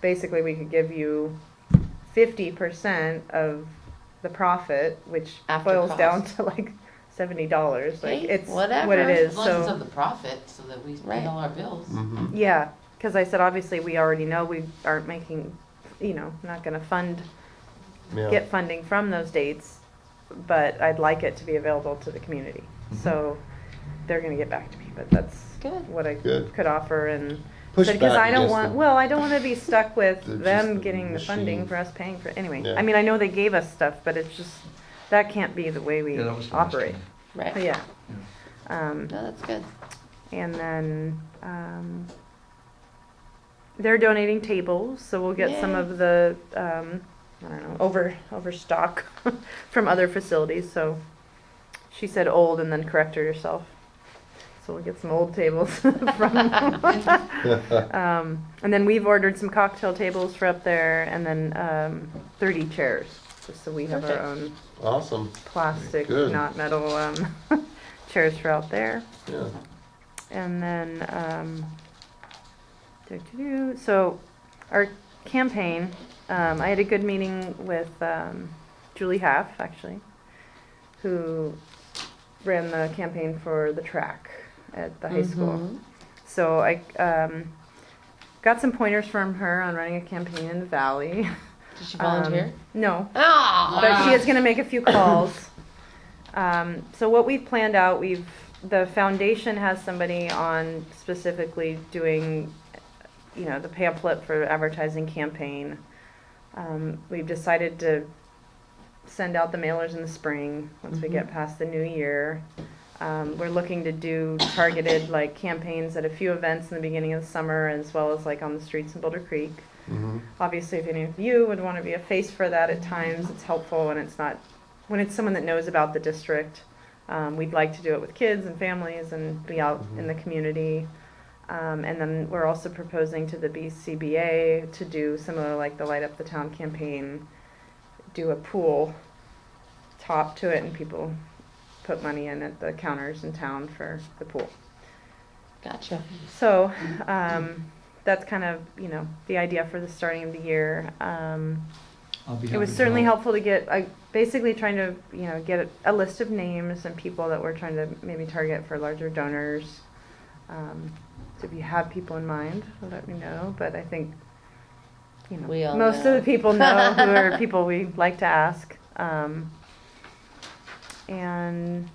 basically we could give you 50% of the profit, which After boils down cost. to like $70. Like, Hey, it's whatever. what it is. As long as it's So of the profit, so that we Right. pay all our bills. Mhm. yeah, because I said obviously we already know we aren't making, not going to Yeah. get funding from those dates, but I'd like it to be available to the community. So they're going to get back to me, but that's Good. what I Good. could offer. And Push because back I don't against want, the- well, I don't want to be stuck with the- just them the getting the funding machine. for us paying for it. Anyway, Yeah. I mean, I know they gave us stuff, but it's just, that can't be the way we Yeah, that was the last operate. time. Right. But yeah. No, that's good. And then they're donating tables, so we'll get some Yay. of the I don't know, overstock from other facilities. So she said old and then corrected herself. So we'll get some old tables from. And then we've ordered some cocktail tables for up there, and then 30 chairs, just so we have our Perfect. own Awesome. plastic, Good. not metal chairs for out there. Yeah. And then, so our campaign, I had a good meeting with Julie Half, actually, who ran the campaign for the track at the high school. Mhm. So I got some pointers from her on running a campaign in the valley. Did she volunteer? No, Ah. but she is going to make a few calls. So what we've planned out, the foundation has somebody on specifically doing, the pamphlet for advertising campaign. We've decided to send out the mailers in the spring once we get past the new year. We're looking to do targeted campaigns at a few events in the beginning of the summer, as well as on the streets in Boulder Creek. Mm-hmm. Obviously, if any of you would want to be a face for that at times, it's helpful when it's someone that knows about the district. We'd like to do it with kids and families and be out in the community. And then we're also proposing to the BCBA to do similar like the Light Up the Town campaign, do a pool top to it, and people put money in at the counters in town for the pool. Gotcha. So that's kind of, the idea for the starting of the year. I'll be It was happy to certainly help. helpful to get, basically trying to, get a list of names and people that we're trying to maybe target for larger donors. So if you have people in mind, let me know. But I think, We all most know. of the people know who are people we like to ask. And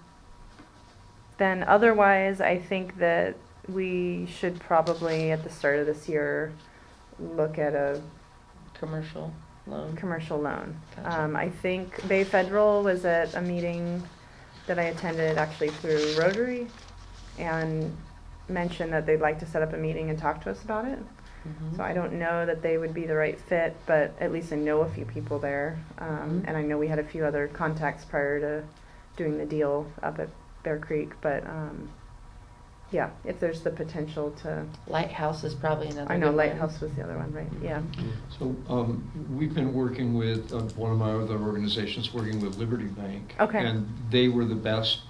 then otherwise, I think that we should probably, at the start of this year, look at a Commercial loan. commercial loan. Gotcha. I think Bay Federal was at a meeting that I attended actually through Rotary, and mentioned that they'd like to set up a meeting and talk to us about it. Mhm. So I don't know that they would be the right fit, but at least I know a few people there. Mhm. And I know we had a few other contacts prior to doing the deal up at Bear Creek, but yeah, if there's the potential to, Lighthouse is probably another. I know good one. Lighthouse was the other one, right? Yeah. So we've been working with one of my other organizations, working with Liberty Bank. Okay. And they were the best.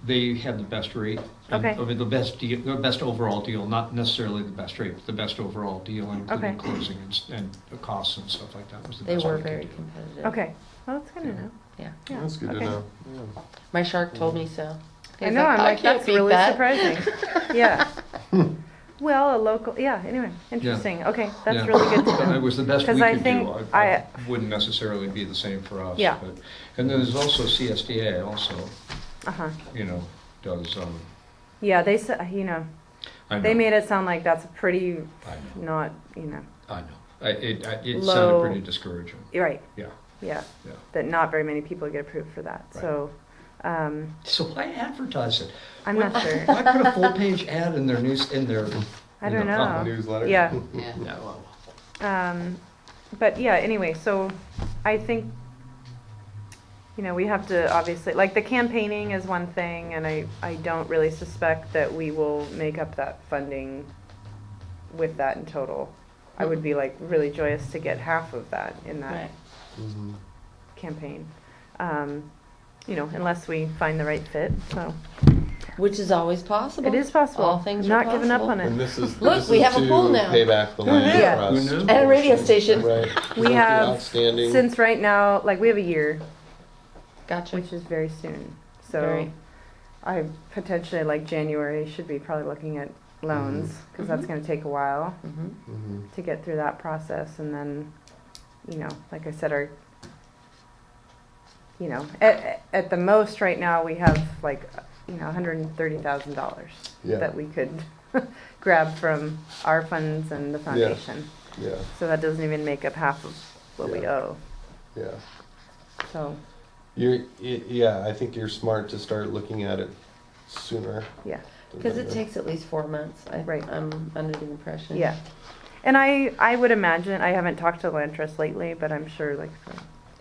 They had the best rate. Okay. I mean, the best deal, the best overall deal, not necessarily the best rate, but the best overall deal, including Okay. closing and the costs and stuff like that was the They best. were we could very do. competitive. Okay. Well, that's good to know. Yeah. Yeah. That's good okay. to know. Yeah. My shark told me so. I He's know, I'm like, can't that's beat really that." surprising. Yeah. Well, a local, yeah, anyway, interesting. Okay, that's Yeah. really good to know. It was the best we 'Cause I could think do. I- Wouldn't necessarily be the same for us. Yeah. but- And then there's also CSDA also, Uh-huh. does, Yeah, they said, I know. they made it sound like that's a pretty, I know. not, I know. It Low- sounded pretty discouraging. you're right, Yeah, yeah, yeah. that not very many people get approved for that, Right. so, So why advertise it? I'm not sure. Why put a full-page ad in their news, in their? I don't you know. Newsletter. Yeah. Yeah. Yeah, well, But yeah, anyway, so I think, we have to obviously, like the campaigning is one thing, and I don't really suspect that we will make up that funding with that in total. I would be like really joyous to get half of that in that Right. Mhm. campaign. Unless we find the right fit, so. Which is always possible. It is possible. All things are Not giving up possible. on And it. this is Look, this we is have a to pool now. pay back the land Yeah. trust Who knew? And a radio portion. station. Right. We Is that the have, outstanding. since right now, like we have a year, Gotcha. which is very soon. So Very. I potentially, like January, should be probably looking at loans, because that's Mhm. gonna take a while Mhm. Mhm. to get through that process, and then, like I said, at the most right now, we have like, $130,000 Yeah. that we could grab from our funds and the foundation. Yeah. So that doesn't even make up half of what we Yeah. owe, Yeah. so, Yeah, I think you're smart to start looking at it sooner. yeah. than Because it later. takes at least 4 months. Right. I'm under the impression. Yeah. And I would imagine, I haven't talked to land trust lately, but I'm sure like,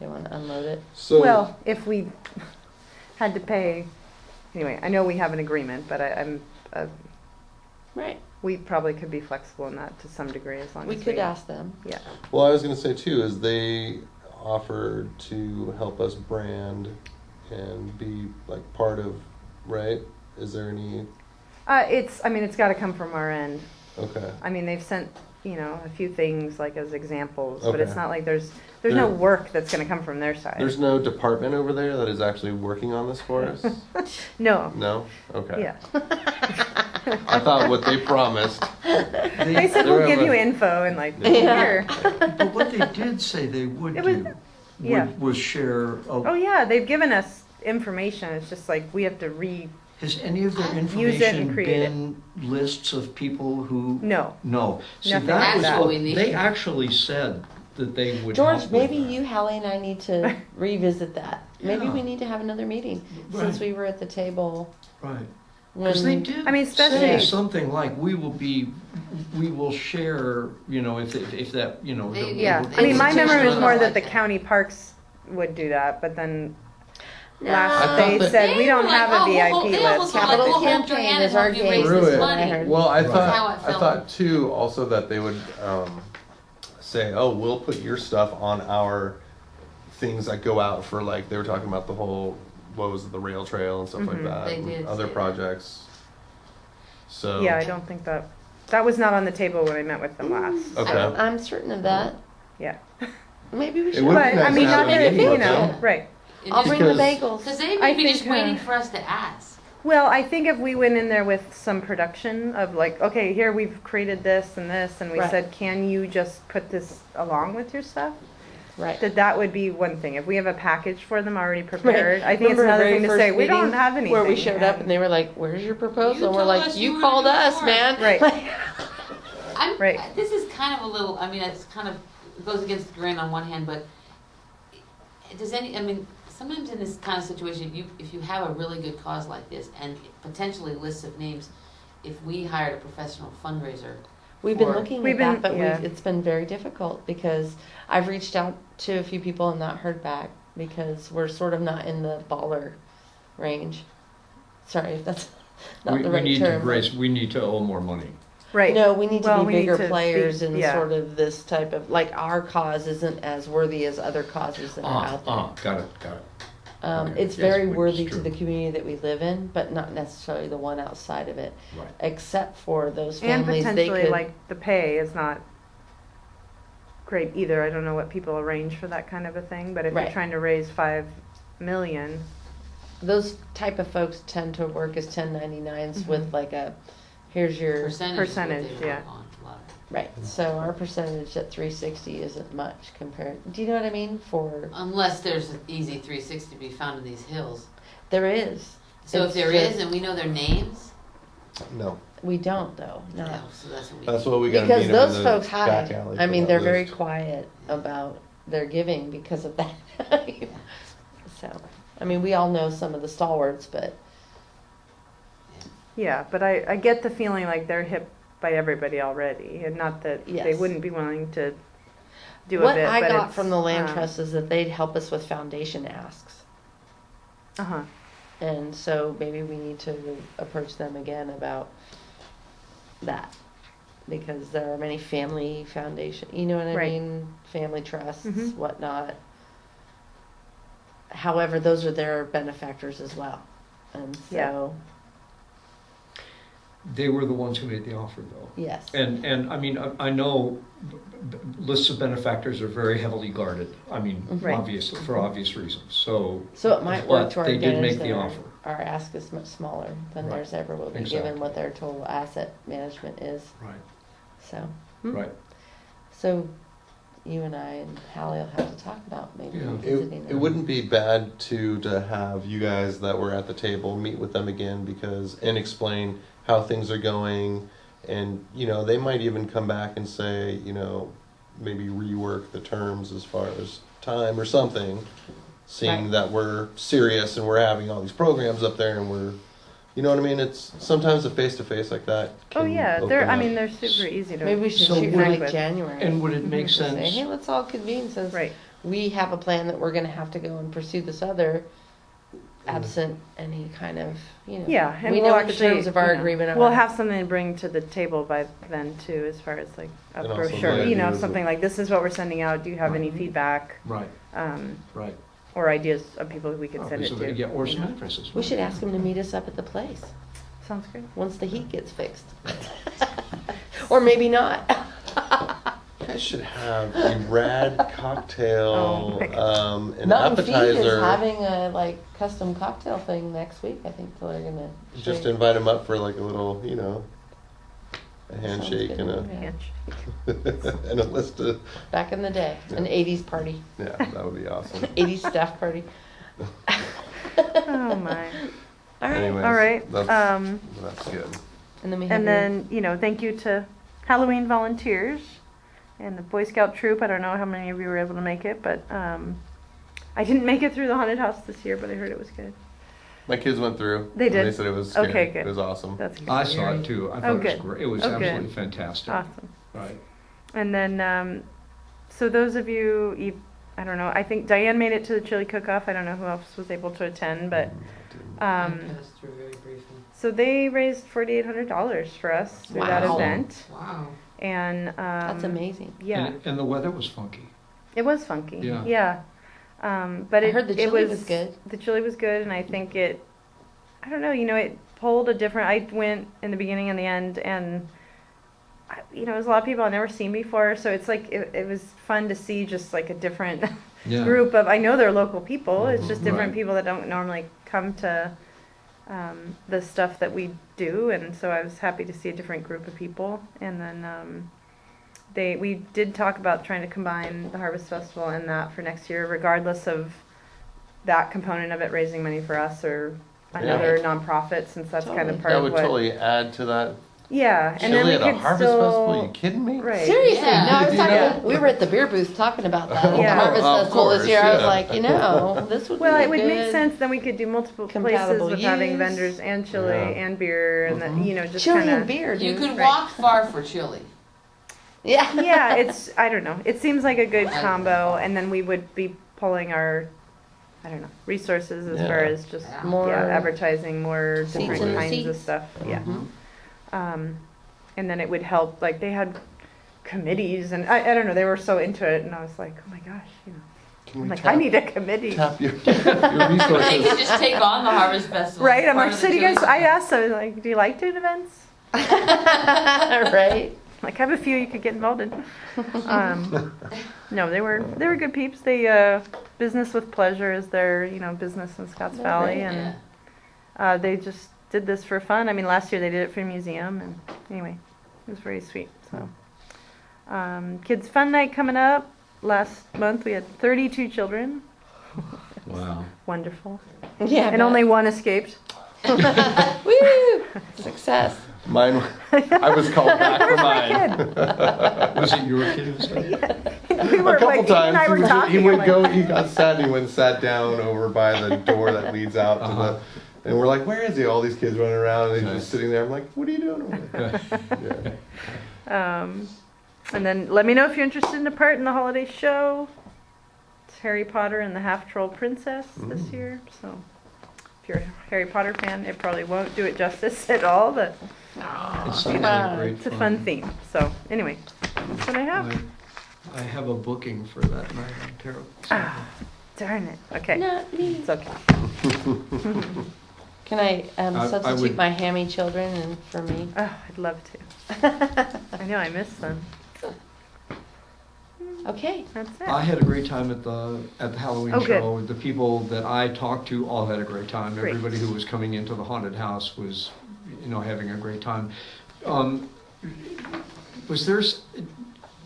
They want to unload it. So, well, if we had to pay, anyway, I know we have an agreement, but Right. we probably could be flexible in that to some degree as long We as could ask them. Yeah. well, I was going to say too, is they offered to help us brand and be like part of, right? Is there any? It's got to come from our end. Okay. I mean, they've sent, a few things like as examples, but it's Okay. not like there's no There- work that's going to come from their side. There's no department over there that is actually working on this for us? No. No? Okay. Yeah. I thought what they promised. They said They're we'll give a- you info and like, Yeah. here. But what they did say they would It was- do yeah. was share, Oh yeah, they've given us information. It's just like we have to has any of their Use it and information create it. been lists of people who? No. No. See, Nothing that like was that. what, We need. they actually said that they would George, help with maybe that. you, Hallie, and I need to revisit that. Maybe Yeah. we need to have another meeting since Right. we were at the table Right. when. Because they did I mean, especially- say something like, we will share, if that, that Yeah. we'll- I mean, my It's memory was just more like that the that. county parks would do that, but then No. last I they thought said we don't have a VIP They almost list. like, Capital we'll hold your campaign hand is and our help you game. raise Through this it. money. Well, I Right. That's how thought it I felt. thought too also that they would say, "Oh, we'll put your stuff on our things that go out for like they were talking about the whole what was it, the rail trail and stuff like Mhm. that, They and did other say that. projects." So Yeah, I don't think that was not on the table when I met with them last. Okay. I'm certain of that. Yeah. Maybe we It should. would be But nice I mean, to not have that, an input, Yeah. right. I'll bring the Because- bagels. Because they I may be just think, waiting for us to ask. Well, I think if we went in there with some production of like, okay, here we've created this, and we Right. said, can you just put this along with your stuff? Right. That would be one thing. If we have a package for them already prepared, Right. I think it's Remember our another very thing to first say, we don't meeting have anything. Where we showed up and they were like, "Where's your proposal?" You And we're told like, us "You you were called gonna do us, it." man." Right. Right. This is kind of a little, I mean, it's kind of, it goes against the grain on one hand, but sometimes in this kind of situation, if you have a really good cause like this and potentially lists of names, if we hired a professional fundraiser, We've been Or- looking We've at that, been- but yeah. it's been very difficult because I've reached out to a few people and not heard back because we're sort of not in the baller range. Sorry if that's not We the right need to term. raise, we need to owe more money. Right. No, we need to Well, be we need bigger to be- players in yeah. sort of this type of, like, our cause isn't as worthy as other causes that are out there. Got it. okay. It's Yes, very which is worthy to true. the community that we live in, but not necessarily the one outside of it. Right. Except for those And families, they potentially, could. like, the pay is not great either. I don't know what people arrange for that kind of a thing, but if Right. you're trying to raise 5 million, those type of folks tend to work as 1099s with like a, here's your, Percentage is what they Percentage, work yeah. on, a lot of. right, so our percentage at 360 isn't much compared, do you know what I mean, for, Unless there's an easy 360 to be found in these hills. there is. So if It's there just- is and we know their names, No, We don't though, no. no, so that's what we. that's what we got to Because meet 'em in those the folks back hide. alley I for mean, that they're very list. quiet about their giving because of that. So, I mean, we all know some of the stalwarts, but Yeah, but I get the feeling like they're hip by everybody already, and not that they Yes. wouldn't be willing to do a what bit. I but got it's, from the land trust is that they'd help us with foundation asks. Uh-huh. And so maybe we need to approach them again about that. Because there are many family foundation, you know what I Right. mean? Family trusts, Mhm. whatnot. However, those are their benefactors as well. And Yeah. so, They were the ones who made the offer, though. yes. And I mean, I know lists of benefactors are very heavily guarded. I mean, Right. obviously, for obvious reasons. So, So it might work but to our they did advantage make that the offer. our ask is much smaller than Right. theirs ever will be, Exactly. given what their total asset management is. Right, So, right. so you and I and Hallie will have to talk about maybe Yeah. visiting It them. wouldn't be bad to have you guys that were at the table meet with them again and explain how things are going, and they might even come back and say maybe rework the terms as far as time or something, seeing Right. that we're serious and we're having all these programs up there and we're what I mean. It's sometimes a face to face like that. Oh can yeah, open they're. I up. mean, they're super easy to. Maybe we should So shoot for would like it- January. And would it make Just say, sense? hey, let's all convene since Right. we have a plan that we're going to have to go and pursue this other, absent any kind of, Yeah, and we we'll know what the actually, terms of our you know, agreement are. We'll have something to bring to the table by then too, as far as like a And also brochure. the ideas Something of- like this is what we're sending out. Do you have any Right. feedback Right, um, right. or ideas of people we could Oh, send it so to? they- yeah, or you some know? addresses. We should ask them to meet us up at the place Sounds good. once the heat gets fixed. Or maybe not. You guys should have a rad cocktail, Oh, my an Mountain Feed is appetizer. having a custom cocktail thing next week. I think they're going to Just invite them up for like a little, a handshake good and to me. and a list of. Back in the day, an 80s party, Yeah, that would be awesome. 80s staff party. Oh my. All right. Anyways, All right. That's good. And then we have And then, thank you to Halloween volunteers and the Boy Scout troop. I don't know how many of you were able to make it, but I didn't make it through the haunted house this year, but I heard it was good. My kids went through. They and did? They said it was scary. Okay, good. It was awesome. That's good. I saw it too. I thought Oh, it was good. great. It was Oh, good. absolutely fantastic. Awesome. Right. And then, so those of you, I don't know, I think Diane made it to the chili cook-off. I don't know who else was able to attend, but I passed through very briefly. so they raised $4,800 for us through that Wow. event. Wow. And That's amazing. yeah, And the weather was funky. it was funky. Yeah. Yeah. But I it, heard the it chili was was good. The chili was good, and I think I don't know, it pulled a different. I went in the beginning and the end, and it was a lot of people I've never seen before. So it's like it was fun to see just like a different Yeah. group of. I know they're local people. It's just different Right. people that don't normally come to the stuff that we do, and so I was happy to see a different group of people. And then we did talk about trying to combine the Harvest Festival and that for next year, regardless of that component of it raising money for us or another nonprofit, since that's kind Totally. of part That of would what. totally add to that. Yeah, and then Chili we at a could harvest still. festival? You kidding me? Right. Seriously, Yeah. no, I was You know- talking. We were at the beer booth talking about that at Yeah. the Harvest Of Festival this course, year. I was yeah. like, this would Well, be it would good. make sense. Then we could do multiple places Compatible with having use. vendors and chili Yeah. and beer, and then just Chili kind and of. beer, dude. You could Right. walk far for chili. Yeah. Yeah, I don't know. It seems like a good I- combo, and then we would be pulling our, I don't know, resources as Yeah. far as just Yeah. More advertising, more seats different in the kinds of seats. stuff. Yeah. Mhm. And then it would help. Like they had committees, and I don't know. They were so into it, and I was like, oh my gosh, Can we I'm like, tap, I need a committee. tap your They resources? could just take on the Harvest Festival. Right, as I'm part like, of so the do you guys, chili I asked them, like, do you like doing events? Right. Like, I have a few you could get involved in. No, they were good peeps. They Business with Pleasure is their business in Scotts Oh, Valley, great. and Yeah. they just did this for fun. I mean, last year they did it for a museum, and anyway, it was very sweet. So, Kids Fun Night coming up. Last month we had 32 children. Wow. Wonderful. Yeah. And only one escaped. Woo! Success. Mine, I was called back for mine. Was it your kid who said it? We were A couple like, he and I were times talking. he I'm would like, go. He got sad. And he went and sat down over by the door that leads out to Uh-huh. the. And we're like, "Where is he?" All these kids running around, and he's Nice. just sitting there. I'm like, "What are you doing over there?" Yeah. And then let me know if you're interested in a part in the holiday show. It's Harry Potter and the Half-Troll Princess this year. So if you're a Harry Potter fan, it probably won't do it justice at all, but It sounds like great it's a fun theme. So anyway, that's what I have. I have a booking for that night. I'm terrible. Ah, darn it. Okay. Not me. It's okay. Can I I substitute would- my hammy children and for me? Oh, I'd love to. I know I miss them. Okay. That's it. I had a great time at the Halloween Oh, good. show. The people that I talked to all had a great time. Great. Everybody who was coming into the haunted house was, having a great time. Was there?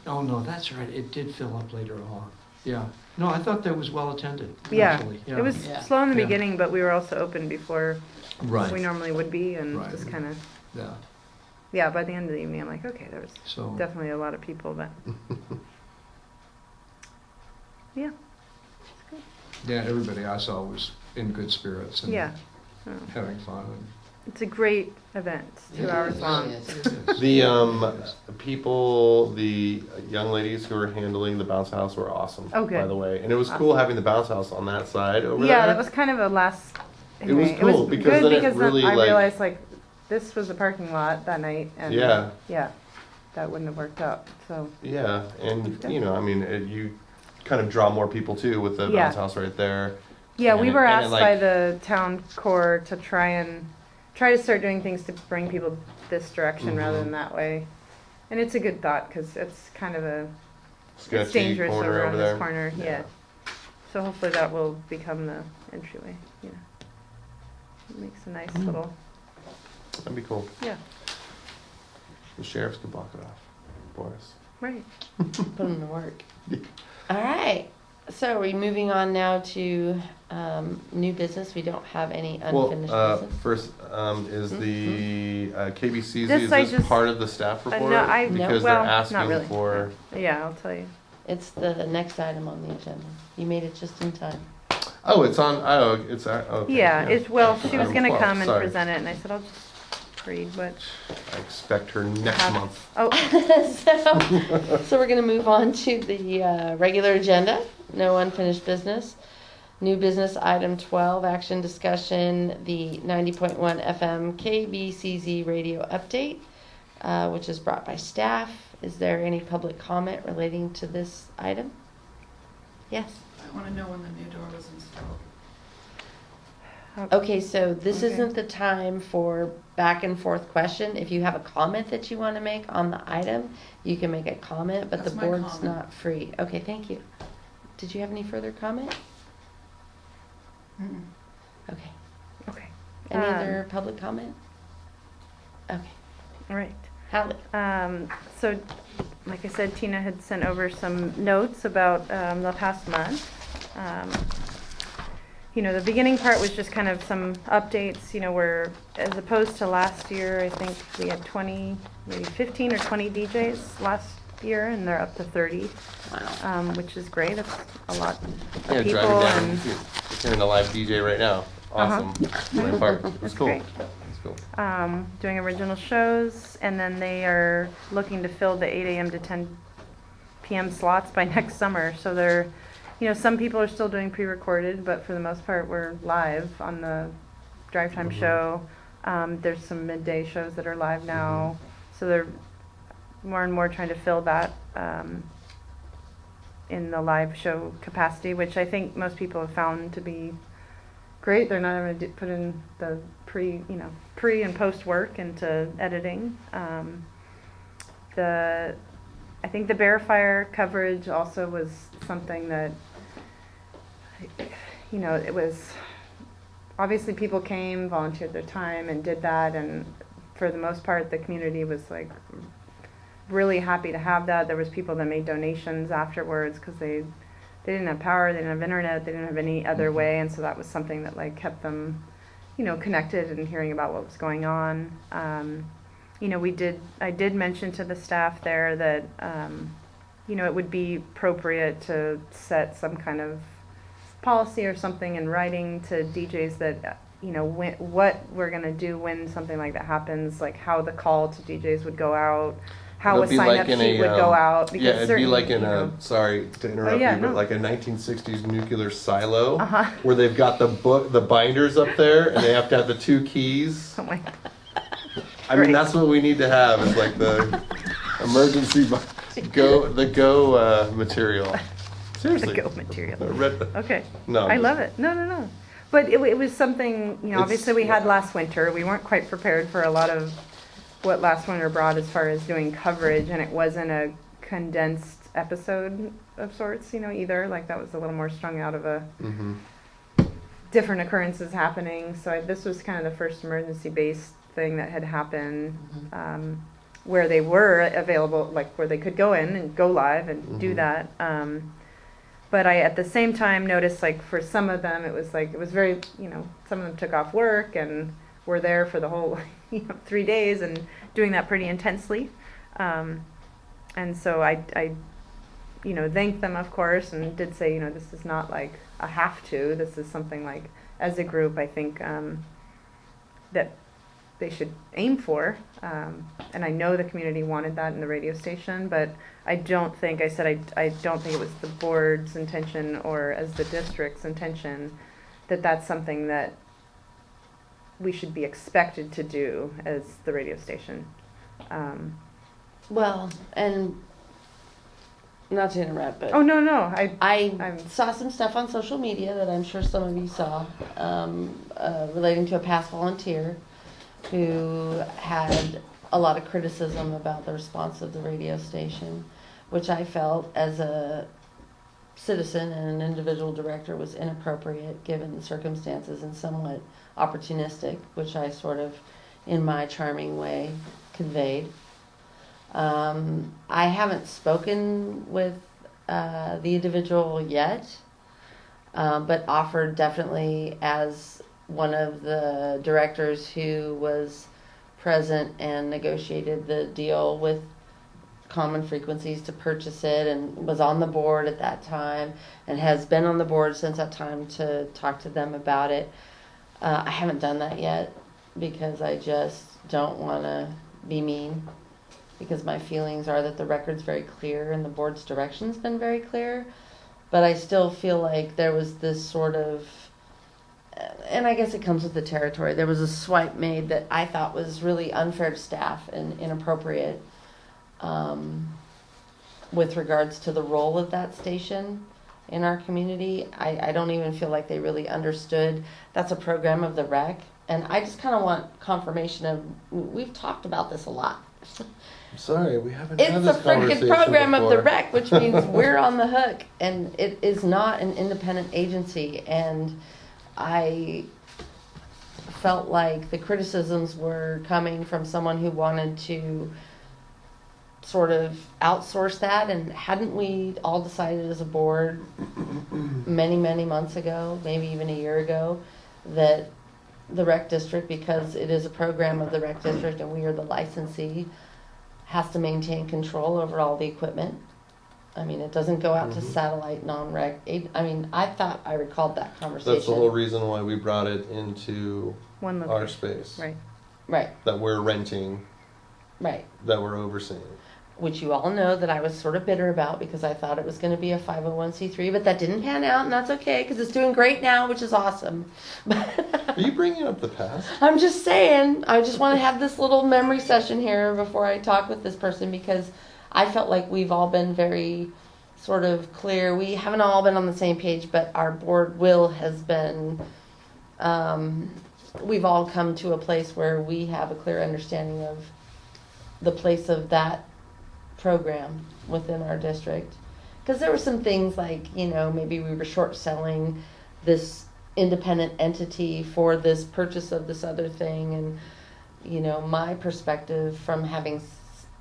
Oh no, that's right. It did fill up later on. Yeah. No, I thought that was well attended. Yeah. Actually. It was Yeah. slow in the Yeah. beginning, but we were also open before right. we normally would be, and Right. just kind of, Yeah. by the end of the evening, I'm like, okay, there was So. definitely a lot of people, but yeah. Yeah, everybody I saw was in good spirits and Yeah. Oh. having fun. It's a great event, 2 hours long. The people, the young ladies who were handling the bounce house were awesome. Oh, good. By the way, and it was cool having the bounce house on that side over there. Yeah, that was kind of a last. It was anyway, cool because good then it because really, I like- realized like this was a parking lot that night, and Yeah. yeah, that wouldn't have worked out. So Yeah, and I mean, you kind of draw more people too with the Yeah. bounce house right there. yeah, And we it- were and it, asked like- by the town core to try to start doing things to bring people this direction rather Mhm. than that way, and it's a good thought because it's kind of it's Sketchy dangerous corner over on this there. corner. Yeah. So hopefully that will become the entryway. Yeah, it makes a nice little That'd be cool. yeah. The sheriffs could block it off for us. Right. Put them to work. All right. So are we moving on now to new business? We don't have any unfinished business. First is the KBCZ. This Is I this just- part of the staff report? no, I- because well, they're not asking really. for. Yeah, I'll tell you. It's the next item on the agenda. You made it just in time. Oh, it's on. Oh, it's okay. Yeah, she was Item gonna 12, come and sorry. present it, and I said, I'll just read what. I expect her next Have- month. Oh, So we're going to move on to the regular agenda. No unfinished business. New business item 12, action discussion, the 90.1 FM KBCZ radio update, which is brought by staff. Is there any public comment relating to this item? Yes. I want to know when the new door was installed. Okay, so this Okay. isn't the time for back and forth question. If you have a comment that you want to make on the item, you can make a comment, but That's the my board's comment. not free. Okay, thank you. Did you have any further comment? Mm-mm. Okay. okay. Any Um, other public comment? Okay. All right. Hallie. So, like I said, Tina had sent over some notes about the past month. The beginning part was just kind of some updates, where as opposed to last year, I think we had 20, maybe 15 or 20 DJs last year, and they're up to 30, which is great. That's a lot of Yeah, people. driving down. and You're hearing a live DJ right now. Awesome. My part. It's That's cool. great. It's cool. Doing original shows, and then they are looking to fill the 8 a.m. to 10 p.m. slots by next summer. So they're, some people are still doing pre-recorded, but for the most part, we're live on the drive time show. There's some midday shows that are live now, so they're more and more trying to fill that in the live show capacity, which I think most people have found to be great. They're not having to put in the pre and post work into editing. I think the Bear Fire coverage also was something that, you know, it was, obviously people came, volunteered their time and did that, and for the most part the community was like really happy to have that. There was people that made donations afterwards because they didn't have power, they didn't have internet, they didn't have any other way, and so that was something that like kept them, you know, connected and hearing about what was going on. You know, I did mention to the staff there that, you know, it would be appropriate to set some kind of policy or something in writing to DJs that, you know, what we're going to do when something like that happens, like how the call to DJs would go out, how a It'd be sign-up like in sheet a, would go out. Yeah, it'd be certain, like in you know, sorry to interrupt yeah, you, but no. like a 1960s nuclear silo Uh-huh. where they've got the binders up there and they have to have the 2 keys. Oh my, I mean, Right. that's what we need to have is like the emergency material. Seriously. the go material. I read that. Okay. No, I just- love it. No. But it was something, you know, obviously we had yeah. last winter. We weren't quite prepared for a lot of what last winter brought as far as doing coverage, and it wasn't a condensed episode of sorts, you know, either. Like that was a little more strung out of a Mhm. different occurrences happening. So this was kind of the first emergency-based thing that had happened, where they were available, like where they could go in and go live and do Mhm. that. But I, at the same time, noticed like for some of them, it was very, you know, some of them took off work and were there for the whole, you know, 3 days and doing that pretty intensely. And so I, you know, thanked them, of course, and did say, you know, this is not like a have to. This is something like, as a group, I think that they should aim for. And I know the community wanted that in the radio station, but I don't think, I said I don't think it was the board's intention or as the district's intention that that's something that we should be expected to do as the radio station. Well, and not to interrupt, but Oh, no, I I'm- saw some stuff on social media that I'm sure some of you saw, relating to a past volunteer who had a lot of criticism about the response of the radio station, which I felt as a citizen and an individual director was inappropriate given the circumstances and somewhat opportunistic, which I sort of, in my charming way, conveyed. I haven't spoken with the individual yet, but offered definitely as one of the directors who was present and negotiated the deal with Common Frequencies to purchase it and was on the board at that time and has been on the board since that time to talk to them about it. I haven't done that yet because I just don't want to be mean, because my feelings are that the record's very clear and the board's direction's been very clear, but I still feel like there was this sort of, and I guess it comes with the territory, there was a swipe made that I thought was really unfair to staff and inappropriate with regards to the role of that station in our community. I don't even feel like they really understood that's a program of the rec, and I just kind of want confirmation of, we've talked about this a lot. I'm sorry, we haven't had It's this a freaking conversation program of the before. rec, which means we're on the hook, and it is not an independent agency. And I felt like the criticisms were coming from someone who wanted to sort of outsource that, and hadn't we all decided as a board many, many months ago, maybe even a year ago, that the rec district, because it is a program of the rec district and we are the licensee, has to maintain control over all the equipment? I mean, it doesn't go out to satellite non-rec. I mean, I thought I recalled that conversation. That's the whole reason why we brought it into one our location. space. Right. Right, That we're renting, right. that we're overseeing. Which you all know that I was sort of bitter about because I thought it was going to be a 501c3, but that didn't pan out, and that's okay because it's doing great now, which is awesome. Are you bringing up the past? I'm just saying, I just want to have this little memory session here before I talk with this person, because I felt like we've all been very sort of clear. We haven't all been on the same page, but our board will has been, we've all come to a place where we have a clear understanding of the place of that program within our district. Because there were some things like, maybe we were short selling this independent entity for this purchase of this other thing. And, my perspective from having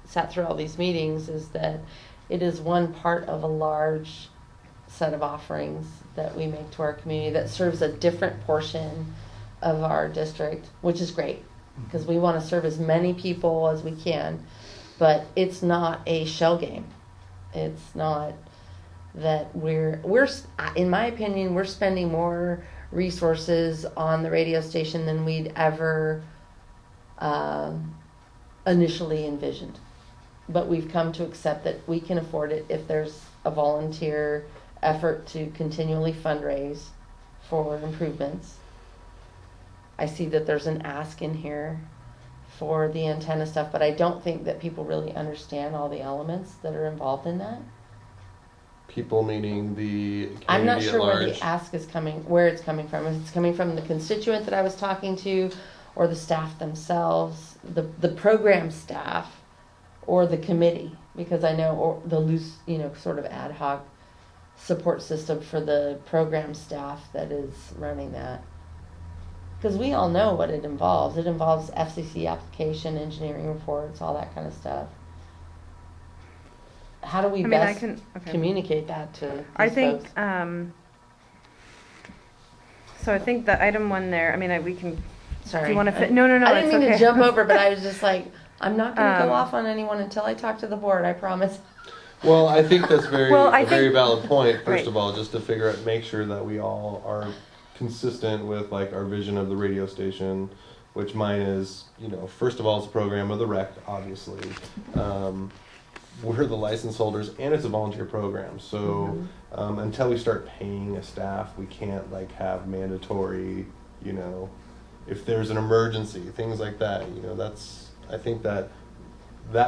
sat through all these meetings is that it is one part of a large set of offerings that we make to our community that serves a different portion of our district, which is great because we want to serve as many people as we can, but it's not a shell game. It's not that we're in my opinion, we're spending more resources on the radio station than we'd ever initially envisioned. But we've come to accept that we can afford it if there's a volunteer effort to continually fundraise for improvements. I see that there's an ask in here for the antenna stuff, but I don't think that people really understand all the elements that are involved in that. People meaning the community I'm not at sure where large. the ask is coming, where it's coming from. If it's coming from the constituent that I was talking to, or the staff themselves, the program staff, or the committee, because I know, or the loose, sort of ad hoc support system for the program staff that is running that. Because we all know what it involves. It involves FCC application, engineering reports, all that kind of stuff. How do we best communicate that to these I think, folks? So I think the item 1 there, we can, Sorry. do you want to, no, I didn't it's mean okay. to jump over, but I was just like, I'm not going to go Um, off on anyone until I talk to the board, I promise. Well, I think that's Well, I a very think- valid point. First Right. of all, just to figure out, make sure that we all are consistent with like our vision of the radio station, which mine is, first of all, it's a program of the rec, obviously. We're the license holders, and it's a volunteer program. So until we start paying a staff, we can't like have mandatory, if there's an emergency, things like that. That's I think that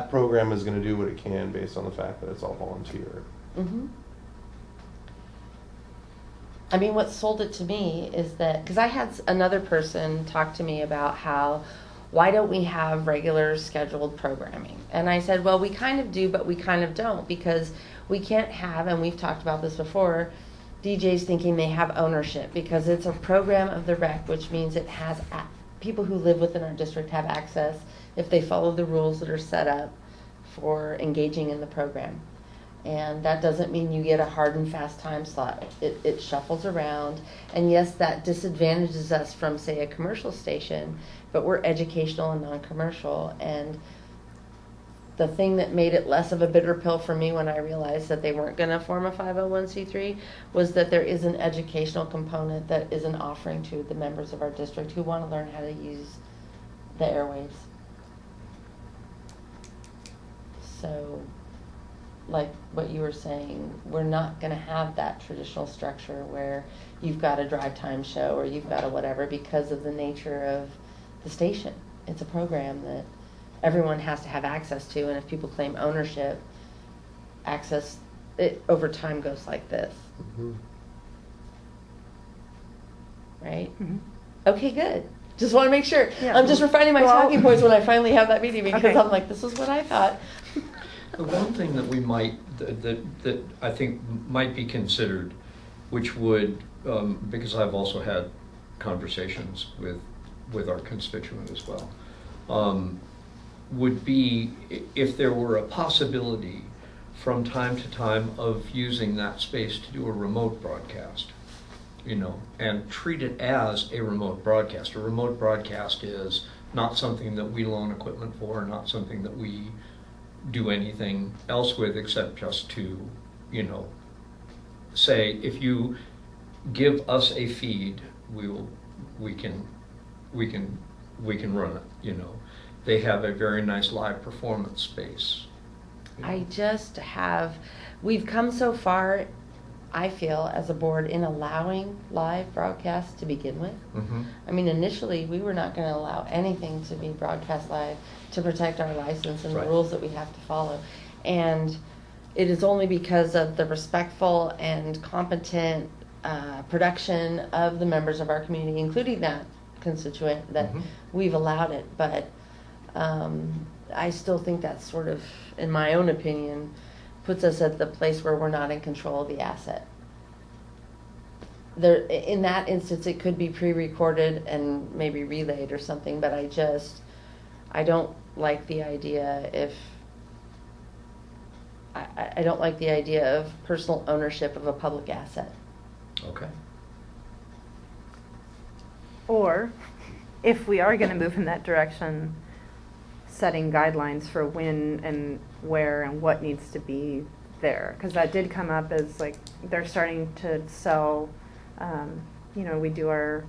program is going to do what it can based on the fact that it's all volunteer. Mm-hmm. What sold it to me is that, because I had another person talk to me about why don't we have regular scheduled programming? And I said, well, we kind of do, but we kind of don't, because we can't have, and we've talked about this before, DJs thinking they have ownership, because it's a program of the rec, which means it has people who live within our district have access if they follow the rules that are set up for engaging in the program. And that doesn't mean you get a hard and fast time slot. It shuffles around. And yes, that disadvantages us from, say, a commercial station, but we're educational and non-commercial. And the thing that made it less of a bitter pill for me when I realized that they weren't going to form a 501c3 was that there is an educational component that is an offering to the members of our district who want to learn how to use the airwaves. So, like what you were saying, we're not going to have that traditional structure where you've got a drive time show or you've got a whatever, because of the nature of the station. It's a program that everyone has to have access to, and if people claim ownership, access, it over time goes like this. Mm-hmm. Right? Mhm. Okay, good. Just want to make sure. Yeah. I'm just refining my Well- talking points when I finally have that meeting, because Okay. I'm like, this is what I thought. The one thing that we might, that I think might be considered, which would, because I've also had conversations with our constituent as well, would be if there were a possibility from time to time of using that space to do a remote broadcast, and treat it as a remote broadcast. A remote broadcast is not something that we loan equipment for, not something that we do anything else with except just to, say, if you give us a feed, we can run it, They have a very nice live performance space. We've come so far, I feel, as a board, in allowing live broadcasts to begin with. Mm-hmm. Initially, we were not going to allow anything to be broadcast live to protect our license and Right. the rules that we have to follow. And it is only because of the respectful and competent production of the members of our community, including that constituent, that Mhm. we've allowed it. But I still think that's sort of, in my own opinion, puts us at the place where we're not in control of the asset. There, in that instance, it could be pre-recorded and maybe relayed or something, but I don't like the idea I don't like the idea of personal ownership of a public asset. Okay. Or, if we are gonna move in that direction, setting guidelines for when and where and what needs to be there. Because that did come up as like, they're starting to sell, we do our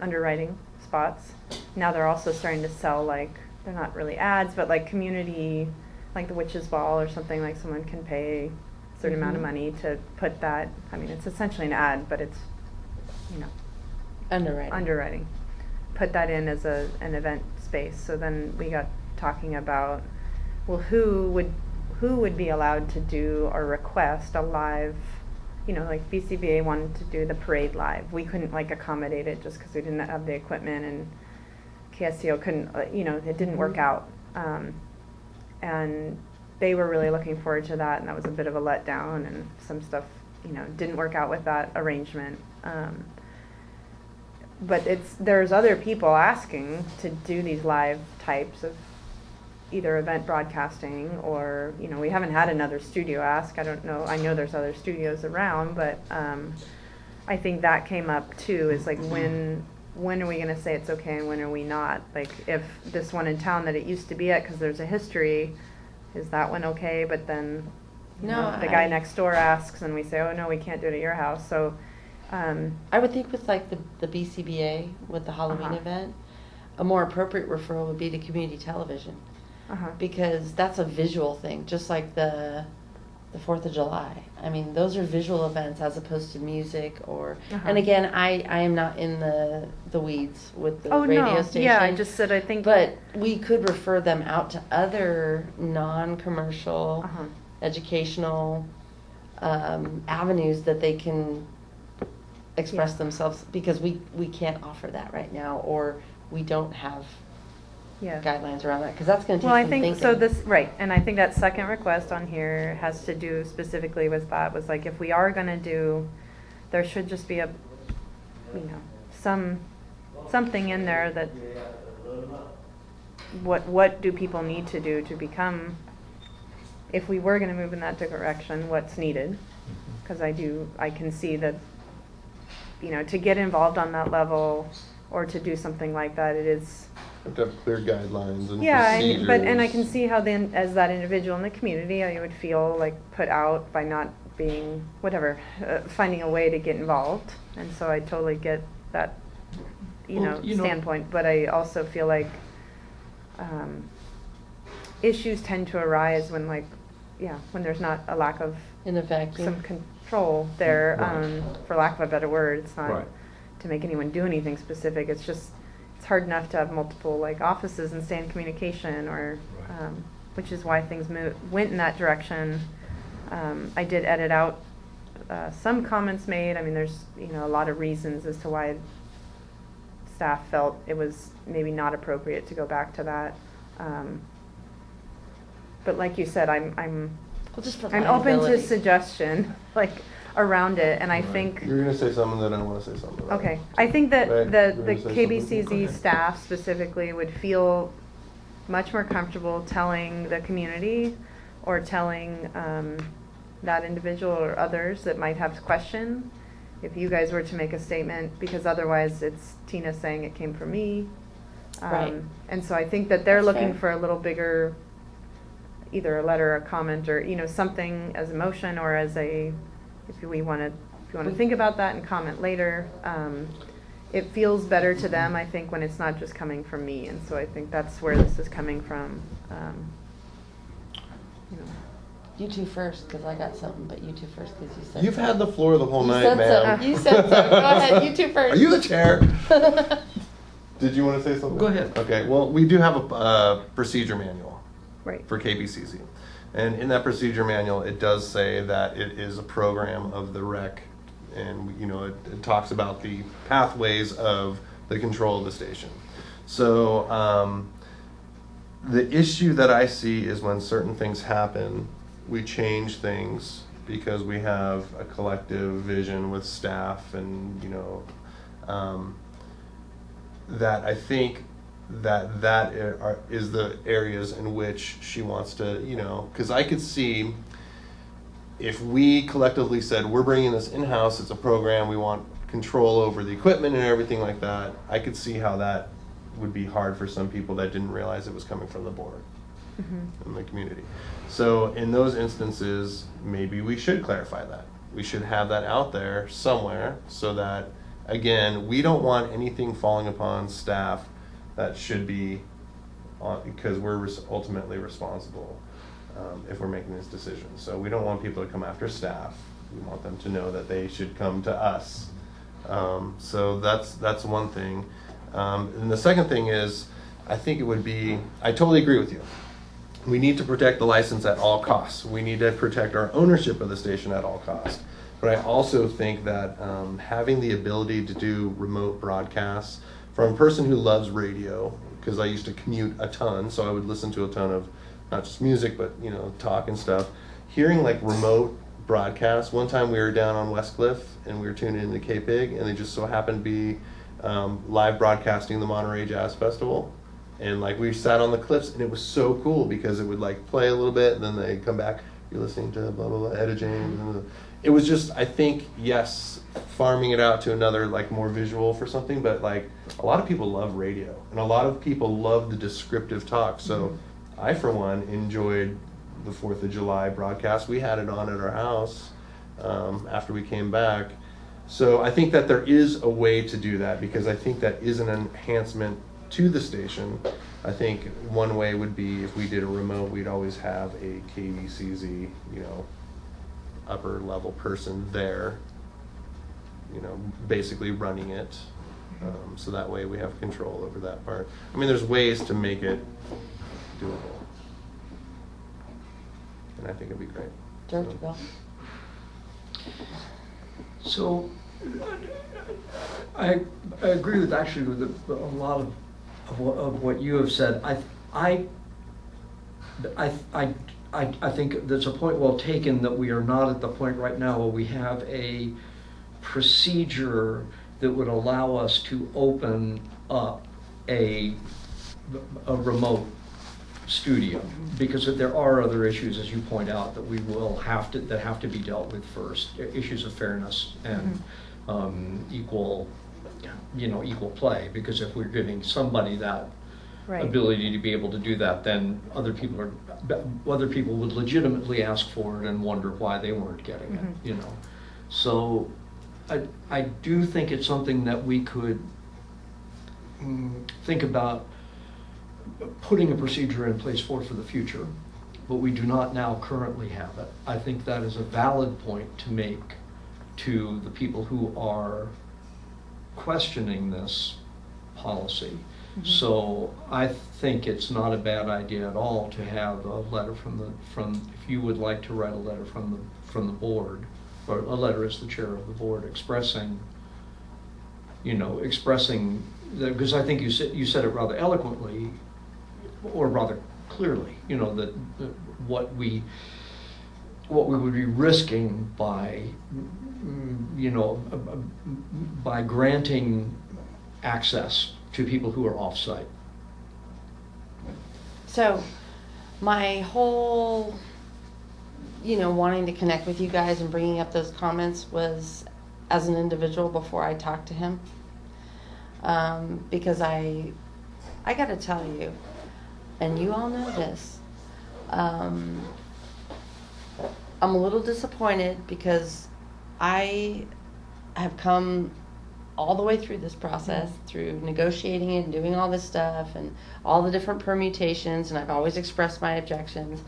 underwriting spots. Now they're also starting to sell like, they're not really ads, but like community, like the Witch's Ball or something, like someone can pay a certain amount of money to put that, I mean, it's essentially an ad, but it's, underwriting. Put that in as an event space. So then we got talking about, well, who would be allowed to do or request a live, like BCBA wanted to do the parade live. We couldn't like accommodate it just because we didn't have the equipment, and KSCO couldn't, it didn't work out. And they were really looking forward to that, and that was a bit of a letdown, and some stuff, didn't work out with that arrangement. But there's other people asking to do these live types of either event broadcasting or, we haven't had another studio ask. I don't know. I know there's other studios around, but I think that came up too, is like when are we going to say it's okay and when are we not? Like if this one in town that it used to be at, because there's a history, is that one okay? But then the guy next door asks and we say, oh no, we can't do it at your house. So I would think with like the BCBA, with the Halloween event, a more appropriate referral would be to community television. Because that's a visual thing, just like the 4th of July. I mean, those are visual events as opposed to music or, and again, I am not in the weeds with the radio station. Yeah, I just said I think. But we could refer them out to other non-commercial, educational avenues that they can express themselves, because we can't offer that right now, or we don't have guidelines around that, because that's going to take some thinking. So this, right, and I think that second request on here has to do specifically with that, was like if we are going to do, there should just be a, something in there that, what do people need to do to become, if we were going to move in that direction, what's needed? Because I can see that, to get involved on that level or to do something like that, it is. Have to have clear guidelines and procedures. And I can see how then, as that individual in the community, I would feel like put out by not being, finding a way to get involved. And so I totally get that, standpoint. But I also feel like issues tend to arise when when there's not a lack of in the vacuum. Some control there, for lack of a better word. It's not to make anyone do anything specific. It's just, it's hard enough to have multiple offices and stay in communication, or which is why things went in that direction. I did edit out some comments made. I mean, there's a lot of reasons as to why staff felt it was maybe not appropriate to go back to that. But like you said, I'm open to suggestion around it, and I think you're going to say something that I want to say something about. Okay, I think that the KBCZ staff specifically would feel much more comfortable telling the community or telling that individual or others that might have question if you guys were to make a statement, because otherwise it's Tina saying it came from me. And so I think that they're looking for a little bigger, either a letter, a comment, or something as a motion, or as a, if you want to think about that and comment later. It feels better to them, I think, when it's not just coming from me, and so I think that's where this is coming from. You two first, because I got something, but you two first, because you said You've had the floor the whole night, said ma'am. So. You said so. Go ahead, you two first. Are you the chair? Did you want to say something? Go ahead. Okay, well, we do have a procedure manual for KBCC. And in that procedure manual, it does say that it is a program of the rec, and it talks about the pathways of the control of the station. So the issue that I see is when certain things happen, we change things because we have a collective vision with staff and, you know, that I think that is the areas in which she wants to, you know, because I could see if we collectively said, we're bringing this in-house, it's a program, we want control over the equipment and everything like that, I could see how that would be hard for some people that didn't realize it was coming from the board and the community. So in those instances, maybe we should clarify that. We should have that out there somewhere so that, again, we don't want anything falling upon staff that should be on, because we're ultimately responsible if we're making this decision. So we don't want people to come after staff. We want them to know that they should come to us. So that's one thing. And the second thing is, I think it would be, I totally agree with you. We need to protect the license at all costs. We need to protect our ownership of the station at all costs. But I also think that having the ability to do remote broadcasts from a person who loves radio, because I used to commute a ton, so I would listen to a ton of not just music, but, you know, talk and stuff. Hearing like remote broadcasts. One time we were down on West Cliff and we were tuning into K-Pig, and they just so happened to be live broadcasting the Monterey Jazz Festival. And like we sat on the cliffs, and it was so cool because it would like play a little bit and then they come back, you're listening to blah blah blah, Etta James. It was just, I think, yes, farming it out to another like more visual for something, but like a lot of people love radio and a lot of people love the descriptive talk. So I, for one, enjoyed the 4th of July broadcast. We had it on at our house after we came back. So I think that there is a way to do that, because I think that is an enhancement to the station. I think one way would be if we did a remote, we'd always have a KVCZ, you know, upper level person there, you know, basically running it. So that way we have control over that part. I mean, there's ways to make it doable. And I think it'd be great. George, Bill? So I agree with actually with a lot of what you have said. I think there's a point well taken that we are not at the point right now where we have a procedure that would allow us to open up a remote studio, because there are other issues, as you point out, that we will have to be dealt with first. Issues of fairness and equal play. Because if we're giving somebody that ability to be able to do that, then other people would legitimately ask for it and wonder why they weren't getting it. You know, so I do think it's something that we could think about putting a procedure in place for the future, but we do not now currently have it. I think that is a valid point to make to the people who are questioning this policy. So I think it's not a bad idea at all to have a letter from if you would like to write a letter from the board, or a letter as the chair of the board expressing, because I think you said it rather eloquently, or rather clearly, that what we would be risking by granting access to people who are off-site. So my whole, wanting to connect with you guys and bringing up those comments was as an individual before I talked to him. Because I got to tell you, and you all know this, I'm a little disappointed because I have come all the way through this process, through negotiating it and doing all this stuff and all the different permutations, and I've always expressed my objections.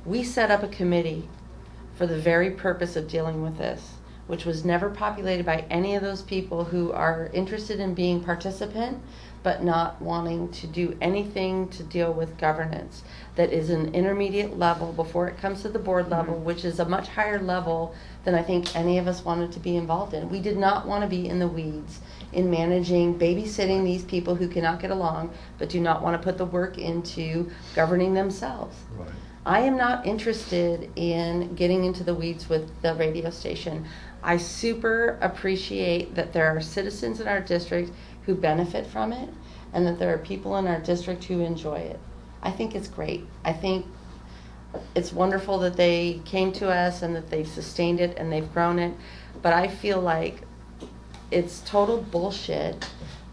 We set up a committee for the very purpose of dealing with this, which was never populated by any of those people who are interested in being participant but not wanting to do anything to deal with governance. That is an intermediate level before it comes to the board level, which is a much higher level than I think any of us wanted to be involved in. We did not want to be in the weeds in managing, babysitting these people who cannot get along, but do not want to put the work into governing themselves. Right. I am not interested in getting into the weeds with the radio station. I super appreciate that there are citizens in our district who benefit from it, and that there are people in our district who enjoy it. I think it's great. I think it's wonderful that they came to us and that they've sustained it and they've grown it. But I feel like it's total bullshit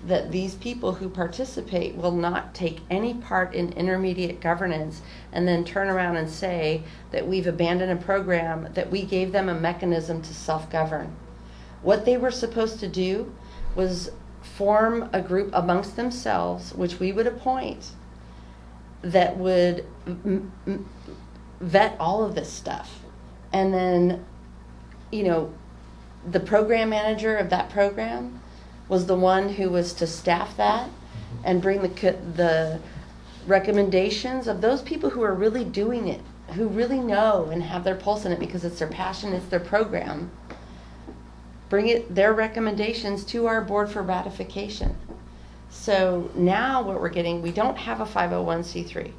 that these people who participate will not take any part in intermediate governance and then turn around and say that we've abandoned a program, that we gave them a mechanism to self-govern. What they were supposed to do was form a group amongst themselves, which we would appoint, that would vet all of this stuff. And then, you know, the program manager of that program was the one who was to staff that and bring the recommendations of those people who are really doing it, who really know and have their pulse in it because it's their passion, it's their program. Bring their recommendations to our board for ratification. So now what we're getting, we don't have a 501c3.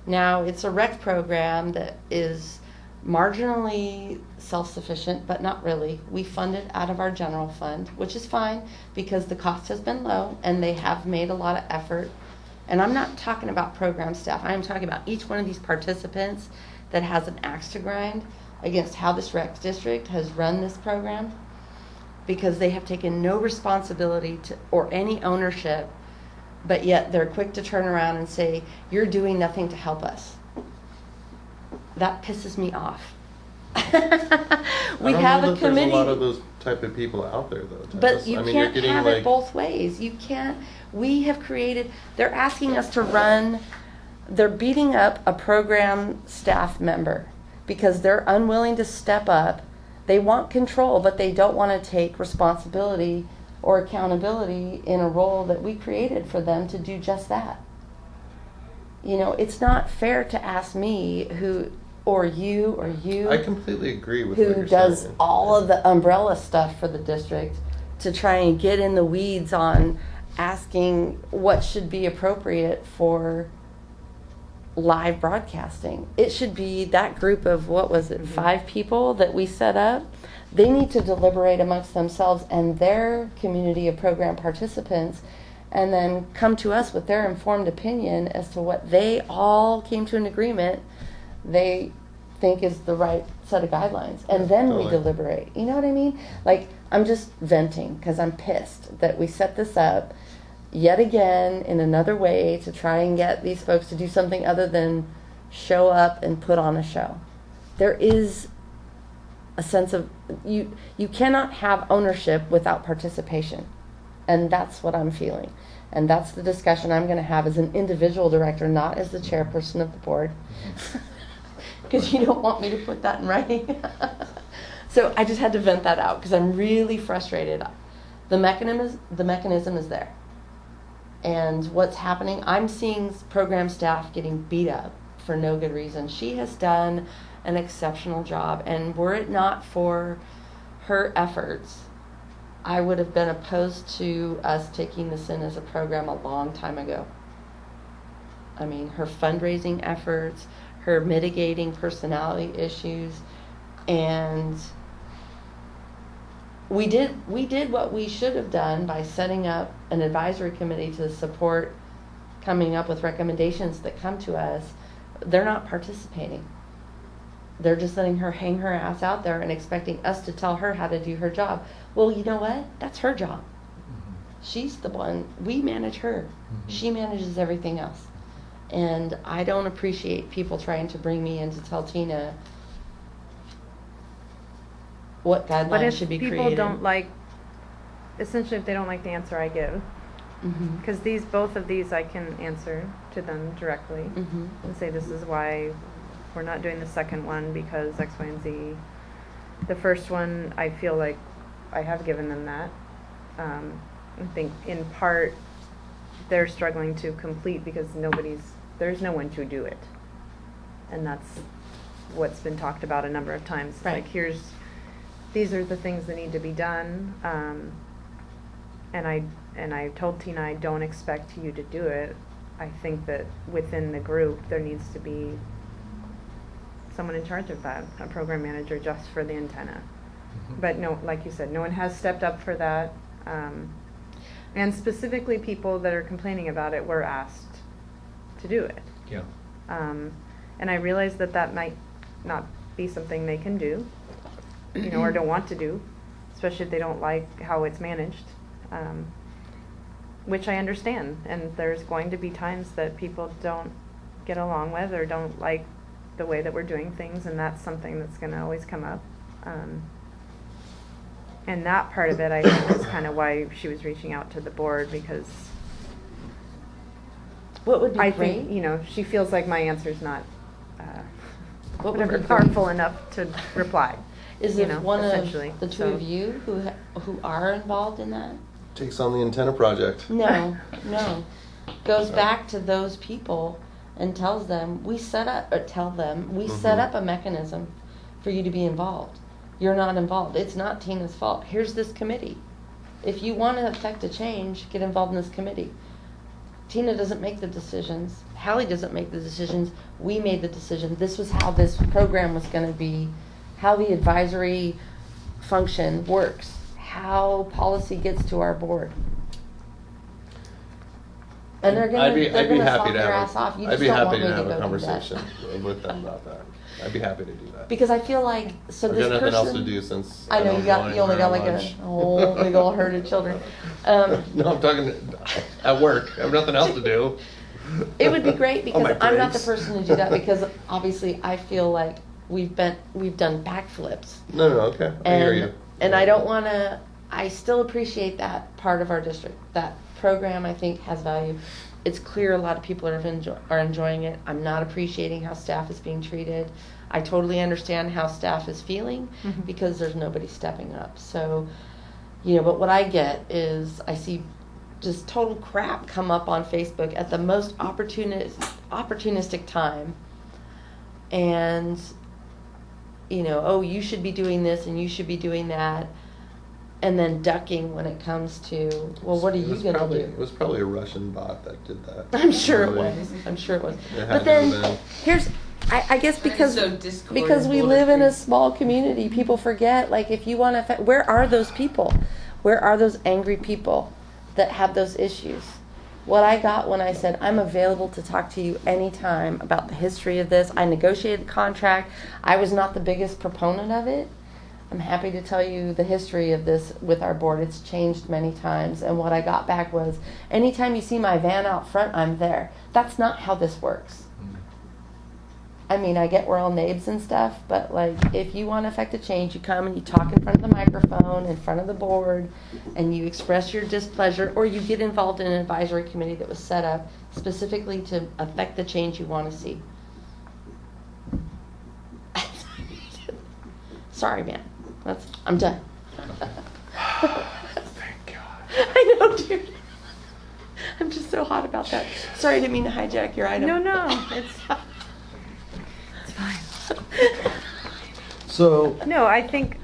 Now it's a rec program that is marginally self-sufficient, but not really. We fund it out of our general fund, which is fine because the cost has been low and they have made a lot of effort. And I'm not talking about program staff. I'm talking about each one of these participants that has an axe to grind against how this rec district has run this program, because they have taken no responsibility to, or any ownership, but yet they're quick to turn around and say, you're doing nothing to help us. That pisses me off. We have a committee. There's a lot of those type of people out there, though. Tess. But you I mean, can't you're getting have like, it both ways. You can't. We have created, they're asking us to run, they're beating up a program staff member because they're unwilling to step up. They want control, but they don't want to take responsibility or accountability in a role that we created for them to do just that. You know, it's not fair to ask me or you I completely agree with what who you're does saying. all of the umbrella stuff for the district to try and get in the weeds on asking what should be appropriate for live broadcasting. It should be that group of, 5 people that we set up. They need to deliberate amongst themselves and their community of program participants, and then come to us with their informed opinion as to what they all came to an agreement they think is the right set of guidelines. And then we Totally. deliberate. You know what I mean? Like, I'm just venting because I'm pissed that we set this up yet again in another way to try and get these folks to do something other than show up and put on a show. There is a sense of, you cannot have ownership without participation. And that's what I'm feeling. And that's the discussion I'm going to have as an individual director, not as the chairperson of the board. Because you don't want me to put that in writing. So I just had to vent that out because I'm really frustrated. The mechanism is there. And what's happening, I'm seeing program staff getting beat up for no good reason. She has done an exceptional job, and were it not for her efforts, I would have been opposed to us taking this in as a program a long time ago. I mean, her fundraising efforts, her mitigating personality issues, and we did what we should have done by setting up an advisory committee to support coming up with recommendations that come to us. They're not participating. They're just letting her hang her ass out there and expecting us to tell her how to do her job. Well, you know what? That's her job. She's the one. We manage her. She manages everything else. And I don't appreciate people trying to bring me in to tell Tina what But guidelines if should be people created. don't like, essentially if they don't like the answer I give, Mhm. because both of these I can answer to them directly Mhm. and say this is why we're not doing the second one because X, Y, and Z. The first one, I feel like I have given them that. I think in part they're struggling to complete because there's no one to do it. And that's what's been talked about a number of times. It's Right. like, these are the things that need to be done. and I told Tina, I don't expect you to do it. I think that within the group, there needs to be someone in charge of that, a program manager just for the antenna. But no, like you said, no one has stepped up for that. And specifically people that are complaining about it were asked to do it. Yeah. And I realize that that might not be something they can do, or don't want to do, especially if they don't like how it's managed, which I understand. And there's going to be times that people don't get along with or don't like the way that we're doing things, and that's something that's going to always come up. And that part of it, I think, is kind of why she was reaching out to the board, because What would be I great? think, she feels like my answer's not What would be great powerful enough to reply. Is you if know, one essentially. of the two So- of you who are involved in that? Takes on the antenna project. No, goes back to those people and tells them, we set up a mechanism for you to be involved. You're not involved. It's not Tina's fault. Here's this committee. If you want to affect a change, get involved in this committee. Tina doesn't make the decisions. Hallie doesn't make the decisions. We made the decision. This was how this program was going to be, how the advisory function works, how policy gets to our board. And they're I'd be gonna happy slop to their have ass off. You I'd just be don't happy want me to have go a do that. conversation with them about that. I'd be happy to do that. Because I feel like I've this got nothing person. else to do since I know don't you only got like lunch. a whole big old herd of children. No, I'm talking at work. I have nothing else to do. It would be great because my I'm not the breaks. person to do that, because obviously I feel like we've done backflips. No, okay. I hear you. And I don't want to. I still appreciate that part of our district. That program, I think, has value. It's clear a lot of people are enjoying it. I'm not appreciating how staff is being treated. I totally understand how staff is feeling Mhm. because there's nobody stepping up. So, but what I get is I see just total crap come up on Facebook at the most opportunistic time. And, oh, you should be doing this and you should be doing that. And then ducking when it comes to, well, what are you going to do? It was probably a Russian bot that did that. I'm sure it Really. was. I'm sure it was. It had But to then, have been. here's, I guess because So Discord because and we Boulder live in a Creek. small community, people forget. Like, if you want to, where are those people? Where are those angry people that have those issues? What I got when I said I'm available to talk to you anytime about the history of this. I negotiated the contract. I was not the biggest proponent of it. I'm happy to tell you the history of this with our board. It's changed many times. And what I got back was, anytime you see my van out front, I'm there. That's not how this works. I mean, I get we're all neighbors and stuff, but like, if you want to affect a change, you come and you talk in front of the microphone, in front of the board, and you express your displeasure, or you get involved in an advisory committee that was set up specifically to affect the change you want to see. Sorry, man. I'm done. Thank God. I know, dude. I'm just so hot about that. Sorry, I didn't mean to hijack your item. No, it's fine. So, No, I think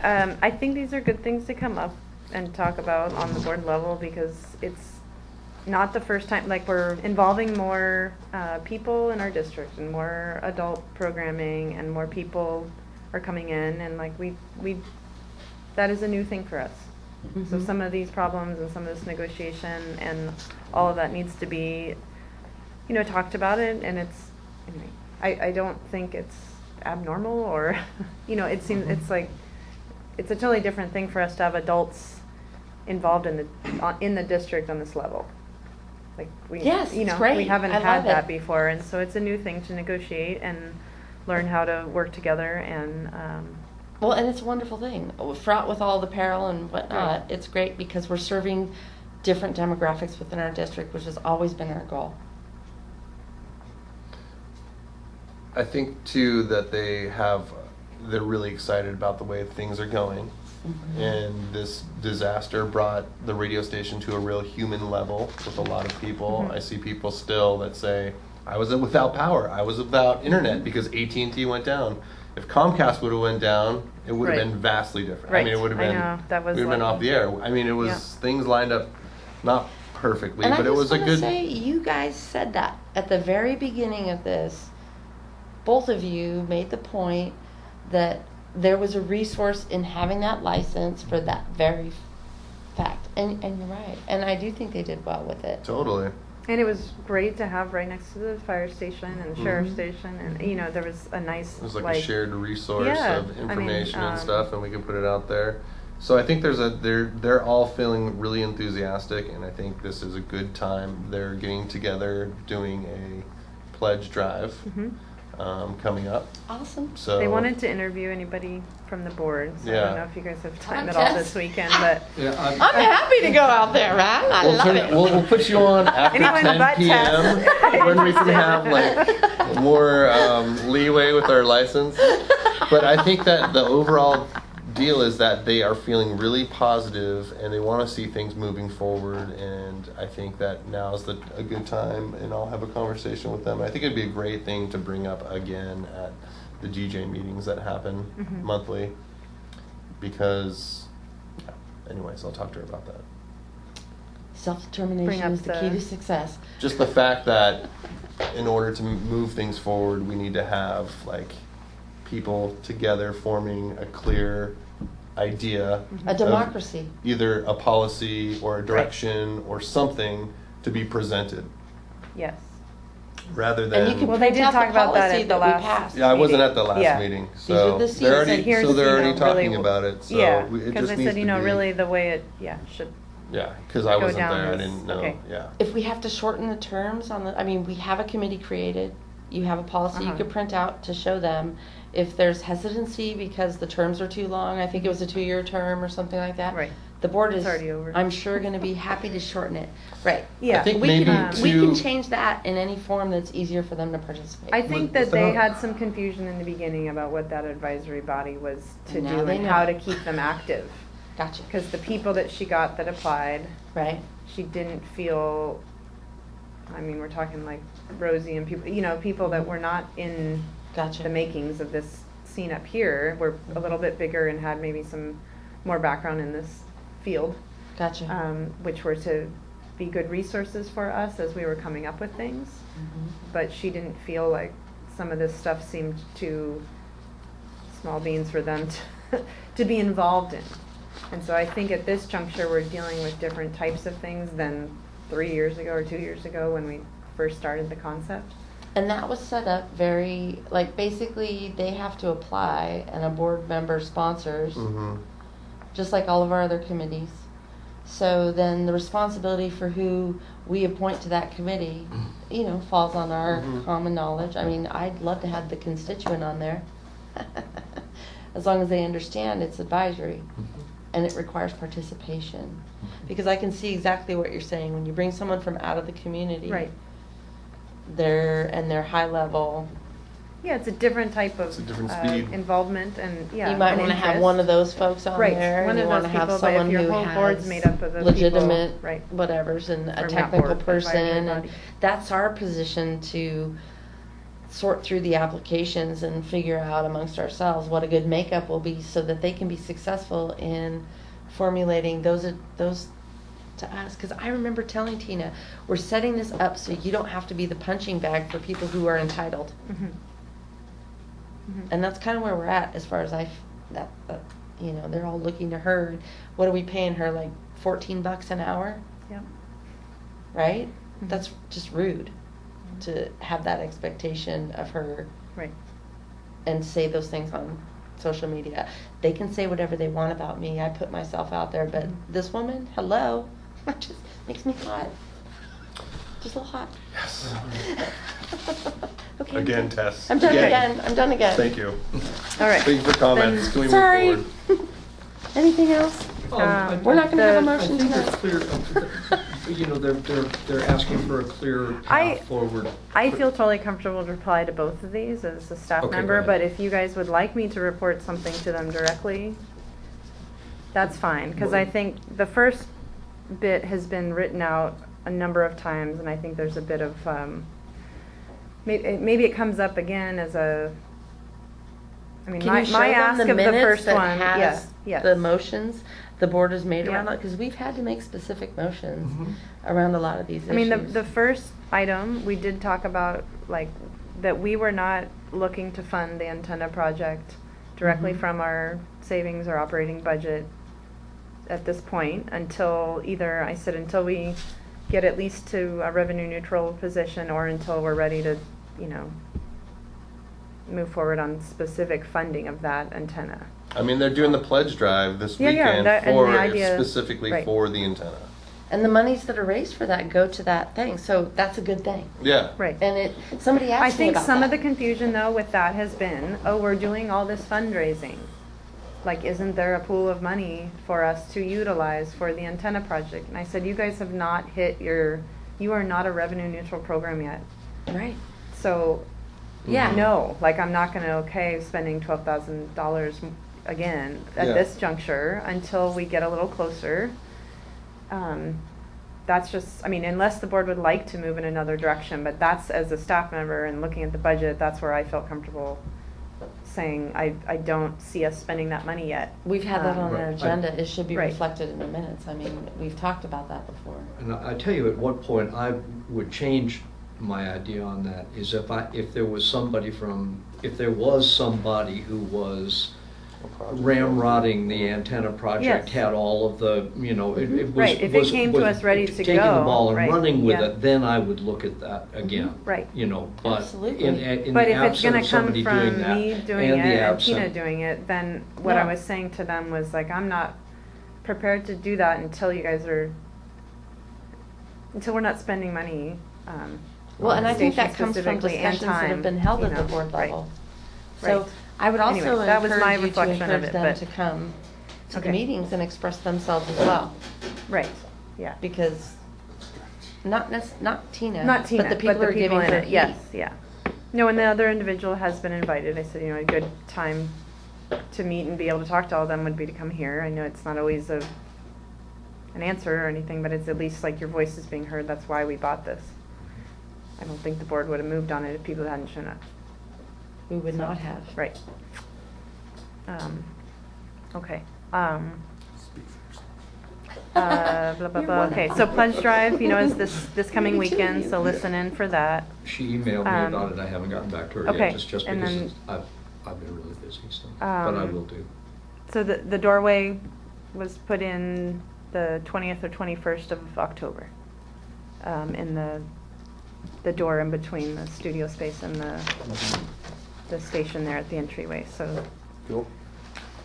these are good things to come up and talk about on the board level, because it's not the first time, like, we're involving more people in our district and more adult programming, and more people are coming in, and like we that is a new thing for us. So Mhm. some of these problems and some of this negotiation and all of that needs to be, talked about it. And it's, anyway, I don't think it's abnormal, or, it seems, it's like, it's a totally different thing for us to have adults involved in the district on this level. Like, Yes, it's great. we haven't I had love that it. before, and so it's a new thing to negotiate and learn how to work together. And Well, and it's a wonderful thing. Fraught with all the peril and whatnot, Right. it's great because we're serving different demographics within our district, which has always been our goal. I think too that they're really excited about the way things are going. Mm-hmm. And this disaster brought the radio station to a real human level with a lot of people. Mhm. I see people still that say, I was without power, I was without internet because AT&T went down. If Comcast would have went down, it would have Right. been vastly different. Right. I mean, it would have I been, know. That was we would have been like- off the air. I mean, it was Yeah. things lined up not perfectly, And but I it just was a want to good. say, you guys said that at the very beginning of this. Both of you made the point that there was a resource in having that license for that very fact. And you're right. And I do think they did well with it. Totally. And it was great to have right next to the fire station and the sheriff's Mhm. station, and you know there was a nice It was like a shared resource Yeah, of I mean, information and stuff, and we can put it out there. So I think they're all feeling really enthusiastic, and I think this is a good time. They're getting together, doing a pledge drive Mhm. coming up. Awesome. So They wanted to interview anybody from the board, so I Yeah. don't know if you guys have time Come at on, all Tess. this weekend, but Yeah, I'm happy to go out there, man. I love it. We'll put you on after Anyone 10 but p.m. Tess. when we can have like more leeway with our license. But I think that the overall deal is that they are feeling really positive and they want to see things moving forward. And I think that now is a good time, and I'll have a conversation with them. I think it'd be a great thing to bring up again at the DJ meetings that happen Mhm. monthly. Because, yeah. Anyways, I'll talk to her about that. Bring Self-determination up is the key the- to success. Just the fact that in order to move things forward, we need to have like people together forming a clear idea, A democracy. either a policy or a direction or something to be presented, yes. rather And you than. can Well, they print did out talk the about that policy at the that we last. passed. Yeah, I wasn't meeting. at the last Yeah. meeting, are so the they're already seeds. Here's, they're you already know, talking really- about it. So Yeah, it because just they needs said, you to know, be- really the way it, should, Yeah, because I go wasn't down there, I this- didn't know. okay. Yeah. If we have to shorten the terms on the, I mean, we have a committee created. You have a policy you Uh-huh. could print out to show them. If there's hesitancy because the terms are too long, I think it was a 2-year term or something like that. right. The board It's is, already over. I'm sure, going to be happy to shorten it. Right. Yeah. I think We maybe can, we can to- change that in any form that's easier for them to participate. I think But that they without- had some confusion in the beginning about what that advisory body was to Now do they and know. how to keep them active. Gotcha. Because the people that she got that applied, Right. she didn't feel, I mean, we're talking like Rosie and people, you know, people that were not in Gotcha. the makings of this scene up here, were a little bit bigger and had maybe some more background in this field, Gotcha. which were to be good resources for us as we were coming up with things. Mhm. But she didn't feel like some of this stuff seemed too small beans for them to be involved in. And so I think at this juncture, we're dealing with different types of things than 3 years ago or 2 years ago when we first started the concept. And that was set up very, like, basically, they have to apply, and a board member sponsors, Mhm. just like all of our other committees. So then the responsibility for who we appoint to that committee, you know, falls on our Mhm. common knowledge. I mean, I'd love to have the constituent on there, as long as they understand it's advisory, and it requires participation. Because I can see exactly what you're saying, when you bring someone from out of the community. Right. They're high level. Yeah, it's a different type of It's a different speed. involvement and, yeah. You might an want to have interest. one of those folks on Right, there. one and of you want those to have people, but if someone your who whole has board's made up of those people, legitimate right. whatevers and a Or not technical board, advisory person. And body. that's our position, to sort through the applications and figure out amongst ourselves what a good makeup will be, so that they can be successful in formulating those to us. Because I remember telling Tina, we're setting this up so you don't have to be the punching bag for people who are entitled. Mhm. Mhm. And that's kind of where we're at, as far as that you know, they're all looking to her. What are we paying her, like $14 an hour? Yep. Right? Mhm. That's just rude to have that expectation of her Right. and say those things on social media. They can say whatever they want about me. I put myself out there, but Mhm. this woman, hello, just makes me hot. Just a little hot. Yes. Okay. Again, Tess. I'm done again. I'm done again. Thank you. All right. Thank you for comments. Then- Can we move Sorry. forward? Anything else? We're not gonna have a the- motion I think tonight. it's clear, you know, they're asking for a clear I- path forward. I feel totally comfortable to reply to both of these as a staff Okay, member, go ahead. but if you guys would like me to report something to them directly, that's fine, because I think the first bit has been written out a number of times, and I think there's a bit of, maybe it comes up again as a, I mean, Can my you show my them ask the of the minutes first that one, has yes. the motions? the board has made around Yeah. that? Because we've had to make specific motions Mhm. around a lot of these I mean, issues. the first item, we did talk about, like, that we were not looking to fund the antenna project directly Mhm. from our savings or operating budget at this point, until either, I said, until we get at least to a revenue neutral position, or until we're ready to, you know, move forward on specific funding of that antenna. I mean, they're doing the pledge drive this Yeah, yeah, weekend that- and for the idea- specifically right. for the antenna. And the monies that are raised for that go to that thing, so that's a good thing. Yeah. Right. And somebody asked I me think about some of that. the confusion, though, with that has been, oh, we're doing all this fundraising. Like, isn't there a pool of money for us to utilize for the antenna project? And I said, you guys have not hit you are not a revenue neutral program yet. Right. So, Yeah. no, like, I'm not gonna spending $12,000 again at Yeah. this juncture until we get a little closer. That's just, I mean, unless the board would like to move in another direction, but that's, as a staff member and looking at the budget, that's where I felt comfortable saying, I don't see us spending that money yet. We've had that on Right. our agenda. It should be Right. reflected in the minutes. I mean, we've talked about that before. And I tell you, at what point I would change my idea on that is if there was somebody who was ramrodding the antenna project, Yes. had all of the, you know, it was. Right, if it was- came to was us ready to taking the go, ball and right, running with yeah. it, then I would look at that again. Right. You know, but Absolutely. in But the if it's gonna absence of come somebody from doing that, me doing and it the and Tina absent. doing it, then what I No. was saying to them was like, I'm not prepared to do that until until we're not spending money. Well, and on I think station that comes from specifically and discussions that have time, been held you at the know, board right. level. So Right. I would also Anyway, that was my encourage you to reflection of encourage it, them but- to come to the Okay. meetings and express themselves as well. Right, yeah. Because not Tina, Not Tina, but the people who are giving in her it, heat. yes, yeah. No, and the other individual has been invited. I said, you know, a good time to meet and be able to talk to all of them would be to come here. I know it's not always an answer or anything, but it's at least like your voice is being heard. That's why we bought this. I don't think the board would have moved on it if people hadn't shown up. We would So, not have. Right. Okay. Blah, blah, You're blah. Okay, so pledge drive, you know, is this coming Maybe two of weekend, you. so listen in for that. She emailed me about it, I haven't gotten back to her okay, yet, just and because then- I've been really busy, so, but I will do. So the doorway was put in the 20th or 21st of October, in the door in between the studio space and the station there at the entryway, so. Cool.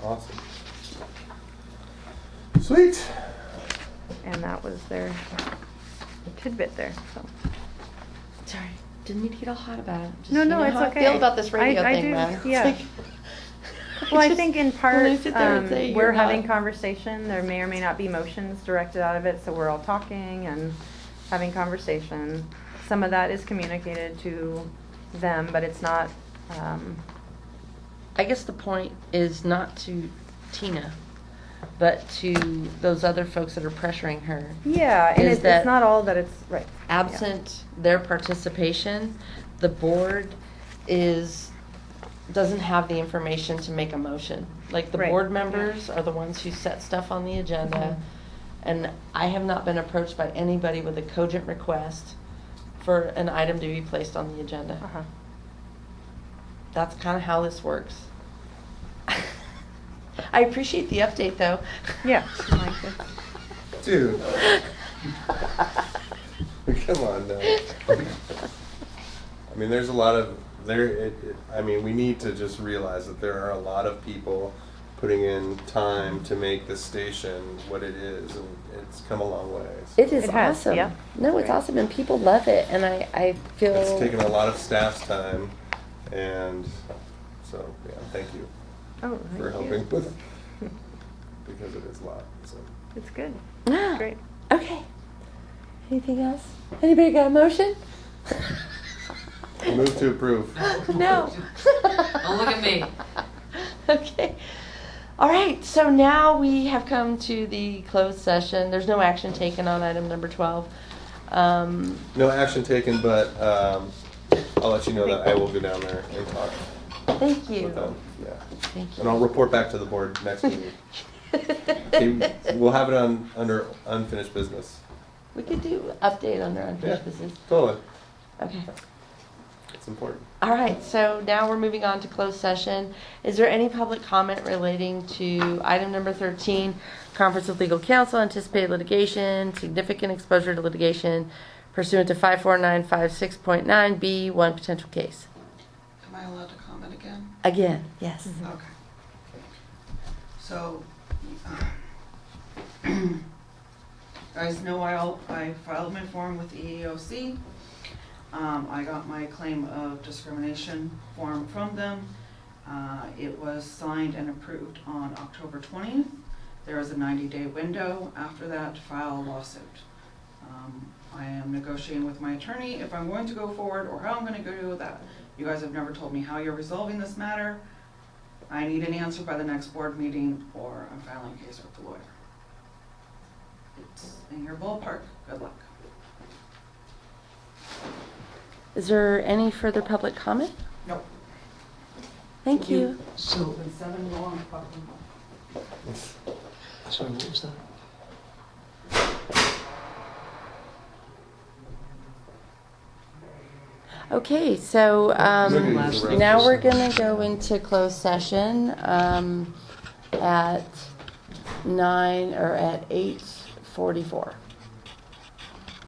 Awesome. Sweet. And that was their tidbit there, so. Sorry, didn't mean to get all hot about it. Just, No, you no, know it's how okay. I feel about this radio I thing, do, man. It's yeah. like- Well, I just- think in when part, I sit there and say we're you're having not- conversation, there may or may not be motions directed out of it, so we're all talking and having conversation. Some of that is communicated to them, but it's not, I guess the point is not to Tina, but to those other folks that are pressuring her. yeah, and Is it's that not all that it's, right. Absent their participation, the board doesn't have the information to make a motion. Like, the Right. board members are the ones who set stuff on the agenda. Mhm. And I have not been approached by anybody with a cogent request for an item to be placed on the agenda. Uh-huh. That's kind of how this works. I appreciate the update, though. Yeah. I like it. Dude. Come on now. I mean, there's a lot of I mean, we need to just realize that there are a lot of people putting in time to make this station what it is, and it's come a long way. So It is It has, awesome. yeah. No, it's Right. awesome, and people love it, and I feel... it's taken a lot of staff's time, and so yeah, thank you Oh, for thank you. helping with because it is a lot. So It's good. Ah, Great. Okay. Anything else? Anybody got a motion? move to approve. No. Don't look at me. Okay. All right, so now we have come to the closed session. There's no action taken on item number 12. No action taken, but I'll let you know that I will go down there and talk Thank you. with them. Yeah. Thank And I'll you. report back to the board next meeting. Okay, we'll have it on under unfinished business. We could do update under unfinished Yeah. business. Totally, Okay. it's important. All right, so now we're moving on to closed session. Is there any public comment relating to item number 13, conference with legal counsel, anticipated litigation, significant exposure to litigation pursuant to 54956.9B, one potential case? Am I allowed to comment again? Again, yes. Okay. So, guys know I filed my form with the EEOC. I got my claim of discrimination form from them. It was signed and approved on October 20th. There is a 90-day window after that to file a lawsuit. I am negotiating with my attorney if I'm going to go forward or how I'm going to go do that. You guys have never told me how you're resolving this matter. I need an answer by the next board meeting or I'm filing a case with the lawyer. It's in your ballpark. Good luck. Is there any further public comment? Nope. Thank you. So, Been 7 long fucking months. sorry, what was that? Okay, so Last thing. now we're going to go into closed session at 8:44.